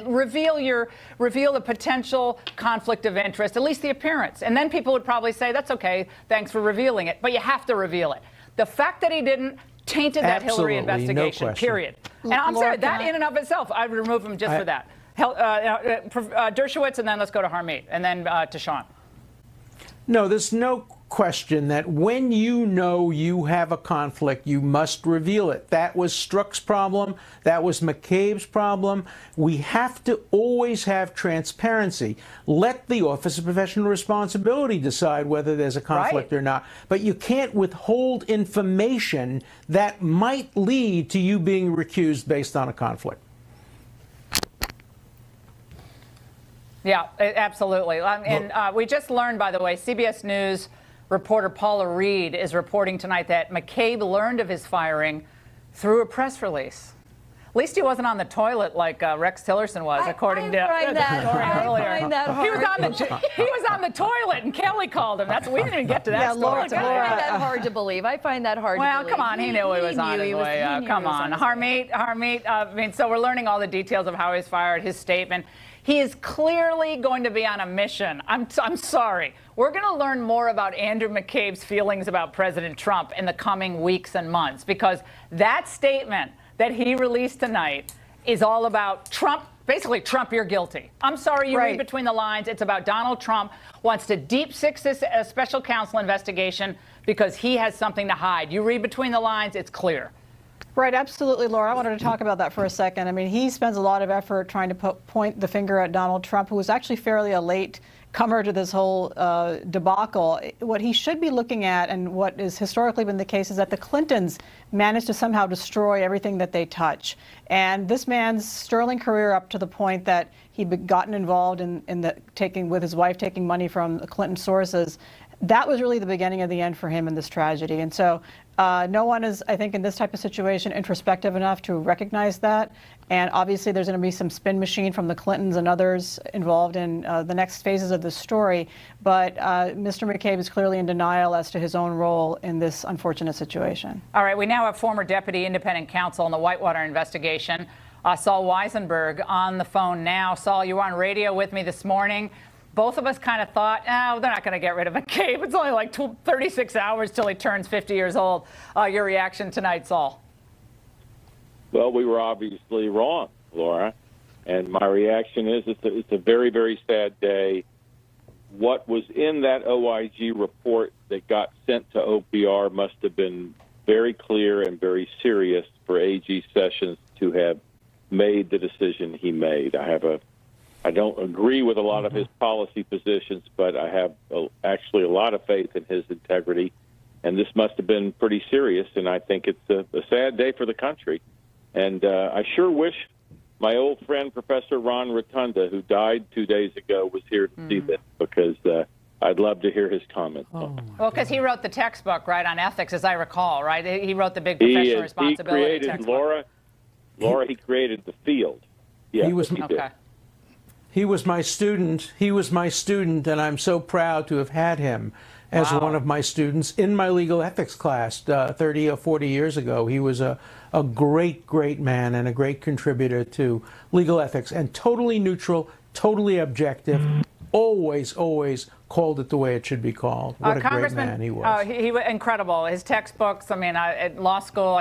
A: reveal the potential conflict of interest, at least the appearance. And then people would probably say, that's okay, thanks for revealing it. But you have to reveal it. The fact that he didn't tainted that Hillary investigation, period. And I'm sorry, that in and of itself, I'd remove him just for that. Dershowitz, and then let's go to Harmeet, and then to Sean.
C: No, there's no question that when you know you have a conflict, you must reveal it. That was Strzok's problem. That was McCabe's problem. We have to always have transparency. Let the Office of Professional Responsibility decide whether there's a conflict or not. But you can't withhold information that might lead to you being recused based on a conflict.
A: Yeah, absolutely. And we just learned, by the way, CBS News reporter Paula Reed is reporting tonight that McCabe learned of his firing through a press release. At least he wasn't on the toilet like Rex Tillerson was, according to earlier. He was on the toilet, and Kelly called him. We didn't even get to that story.
D: I find that hard to believe. I find that hard to believe.
A: Well, come on, he knew he was on his way. Come on, Harmeet. I mean, so we're learning all the details of how he was fired, his statement. He is clearly going to be on a mission. I'm sorry. We're going to learn more about Andrew McCabe's feelings about President Trump in the coming weeks and months, because that statement that he released tonight is all about Trump. Basically, Trump, you're guilty. I'm sorry, you read between the lines. It's about Donald Trump wants to deep six this special counsel investigation because he has something to hide. You read between the lines, it's clear.
B: Right, absolutely, Laura. I wanted to talk about that for a second. I mean, he spends a lot of effort trying to point the finger at Donald Trump, who was actually fairly a late comer to this whole debacle. What he should be looking at, and what has historically been the case, is that the Clintons managed to somehow destroy everything that they touch. And this man's sterling career, up to the point that he'd gotten involved with his wife taking money from the Clinton sources, that was really the beginning of the end for him in this tragedy. And so no one is, I think, in this type of situation introspective enough to recognize that. And obviously there's going to be some spin machine from the Clintons and others involved in the next phases of this story. But Mr. McCabe is clearly in denial as to his own role in this unfortunate situation.
A: All right, we now have former deputy independent counsel in the Whitewater investigation, Saul Weisenberg, on the phone now. Saul, you were on radio with me this morning. Both of us kind of thought, oh, they're not going to get rid of McCabe. It's only like 36 hours till he turns 50 years old. Your reaction tonight, Saul?
K: Well, we were obviously wrong, Laura. And my reaction is it's a very, very sad day. What was in that OIG report that got sent to OPR must have been very clear and very serious for AG Sessions to have made the decision he made. I don't agree with a lot of his policy positions, but I have actually a lot of faith in his integrity. And this must have been pretty serious, and I think it's a sad day for the country. And I sure wish my old friend, Professor Ron Rotunda, who died 2 days ago, was here to see this, because I'd love to hear his comments.
A: Well, because he wrote the textbook, right, on ethics, as I recall, right? He wrote the big professional responsibility textbook.
K: Laura, he created the field. Yeah,
C: he did. He was my student. He was my student, and I'm so proud to have had him as one of my students in my legal ethics class 30 or 40 years ago. He was a great, great man and a great contributor to legal ethics, and totally neutral, totally objective, always called it the way it should be called. What a great man he was.
A: He was incredible. His textbooks, I mean, at law school,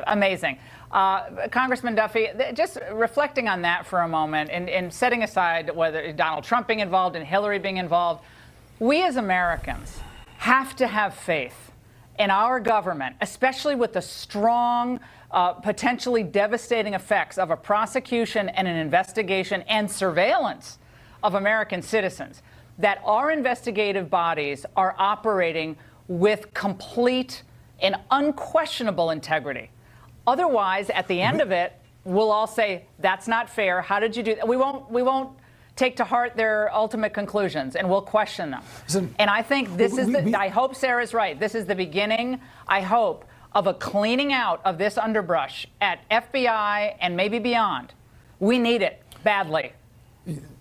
A: amazing. Congressman Duffy, just reflecting on that for a moment and setting aside whether Donald Trump being involved and Hillary being involved, we as Americans have to have faith in our government, especially with the strong, potentially devastating effects of a prosecution and an investigation and surveillance of American citizens, that our investigative bodies are operating with complete and unquestionable integrity. Otherwise, at the end of it, we'll all say, that's not fair. How did you do that? We won't take to heart their ultimate conclusions, and we'll question them. And I think this is I hope Sarah's right. This is the beginning, I hope, of a cleaning out of this underbrush at FBI and maybe beyond. We need it badly.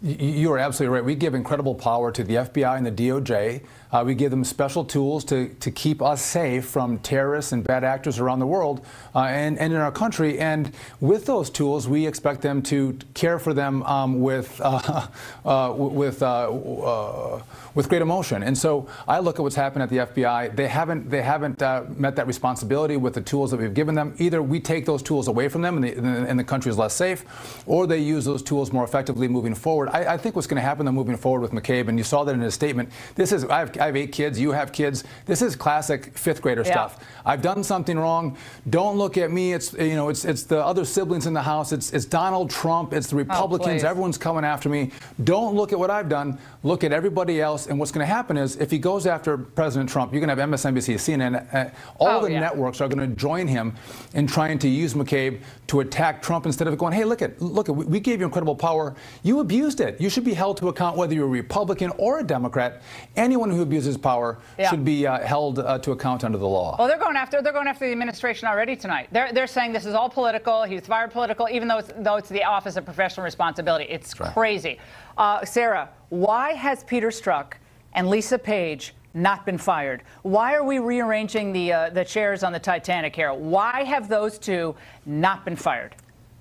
H: You are absolutely right. We give incredible power to the FBI and the DOJ. We give them special tools to keep us safe from terrorists and bad actors around the world and in our country. And with those tools, we expect them to care for them with great emotion. And so I look at what's happened at the FBI. They haven't met that responsibility with the tools that we've given them. Either we take those tools away from them and the country is less safe, or they use those tools more effectively moving forward. I think what's going to happen moving forward with McCabe, and you saw that in his statement, this is, I have 8 kids, you have kids, this is classic 5th grader stuff. I've done something wrong. Don't look at me. It's the other siblings in the house. It's Donald Trump. It's the Republicans. Everyone's coming after me. Don't look at what I've done. Look at everybody else. And what's going to happen is, if he goes after President Trump, you're going to have MSNBC, CNN, all the networks are going to join him in trying to use McCabe to attack Trump instead of going, hey, look, we gave you incredible power. You abused it. You should be held to account whether you're a Republican or a Democrat. Anyone who abuses power should be held to account under the law.
A: Well, they're going after the administration already tonight. They're saying this is all political. He's fired political, even though it's the Office of Professional Responsibility. It's crazy. Sarah, why has Peter Strzok and Lisa Page not been fired? Why are we rearranging the chairs on the Titanic here? Why have those two not been fired?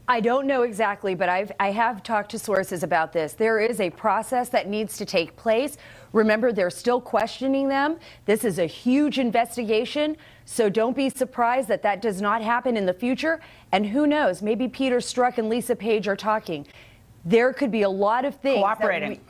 D: I don't know exactly, but I have talked to sources about this. There is a process that needs to take place. Remember, they're still questioning them. This is a huge investigation, so don't be surprised that that does not happen in the future. And who knows, maybe Peter Strzok and Lisa Page are talking. There could be a lot of things.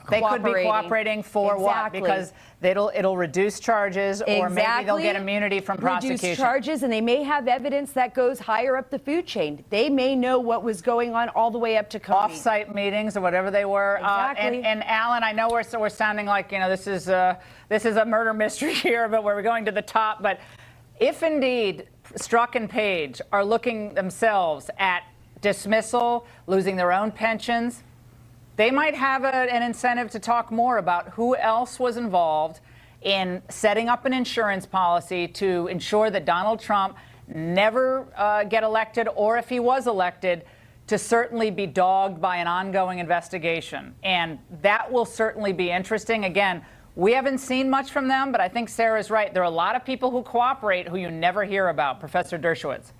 A: They could be cooperating for what? Because it'll reduce charges, or maybe they'll get immunity from prosecution.
D: Reduce charges, and they may have evidence that goes higher up the food chain. They may know what was going on all the way up to Comey.
A: Off-site meetings or whatever they were.
D: Exactly.
A: And Alan, I know we're sounding like this is a murder mystery here, but we're going to the top. But if indeed Strzok and Page are looking themselves at dismissal, losing their own pensions, they might have an incentive to talk more about who else was involved in setting up an insurance policy to ensure that Donald Trump never get elected, or if he was elected, to certainly be dogged by an ongoing investigation. And that will certainly be interesting. Again, we haven't seen much from them, but I think Sarah's right. There are a lot of people who cooperate who you never hear about. Professor Dershowitz.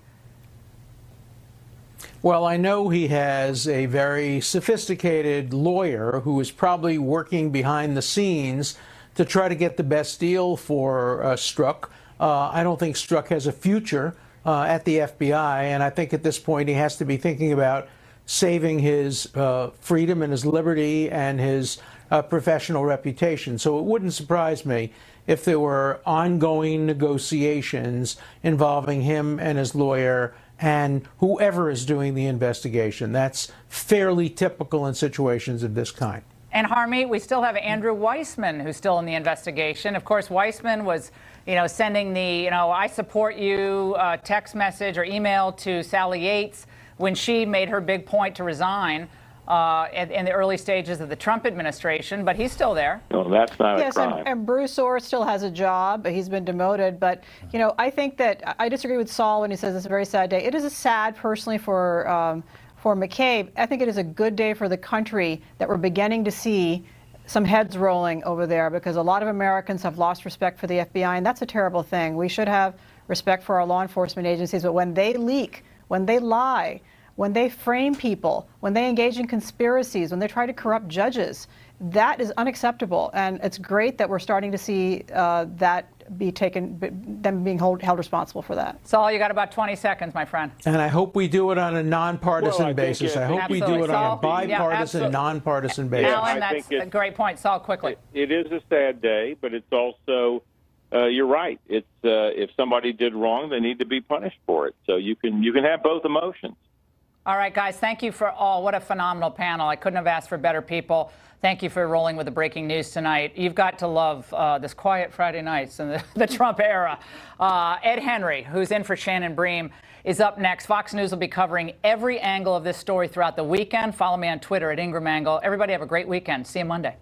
C: Well, I know he has a very sophisticated lawyer who is probably working behind the scenes to try to get the best deal for Strzok. I don't think Strzok has a future at the FBI, and I think at this point he has to be thinking about saving his freedom and his liberty and his professional reputation. So it wouldn't surprise me if there were ongoing negotiations involving him and his lawyer and whoever is doing the investigation. That's fairly typical in situations of this kind.
A: And Harmeet, we still have Andrew Weissman, who's still in the investigation. Of course, Weissman was, sending the, I support you text message or email to Sally Yates when she made her big point to resign in the early stages of the Trump administration, but he's still there.
K: Well, that's not a crime.
B: Yes, and Bruce Orr still has a job. He's been demoted. But, I think that I disagree with Saul when he says it's a very sad day. It is a sad, personally, for McCabe. I think it is a good day for the country that we're beginning to see some heads rolling over there, because a lot of Americans have lost respect for the FBI, and that's a terrible thing. We should have respect for our law enforcement agencies, but when they leak, when they lie, when they frame people, when they engage in conspiracies, when they try to corrupt judges, that is unacceptable. And it's great that we're starting to see that be taken, them being held responsible for that.
A: Saul, you got about 20 seconds, my friend.
C: And I hope we do it on a nonpartisan basis. I hope we do it on a bipartisan, nonpartisan basis.
A: Alan, that's a great point. Saul, quickly.
L: It is a sad day, but it's also, you're right. It's if somebody did wrong, they need to be punished for it. So you can have both emotions.
A: All right, guys, thank you for all. What a phenomenal panel. I couldn't have asked for better people. Thank you for rolling with the breaking news tonight. You've got to love this quiet Friday nights in the Trump era. Ed Henry, who's in for Shannon Bream, is up next. Fox News will be covering every angle of this story throughout the weekend. Follow me on Twitter at Ingraham Angle. Everybody have a great weekend. See you Monday.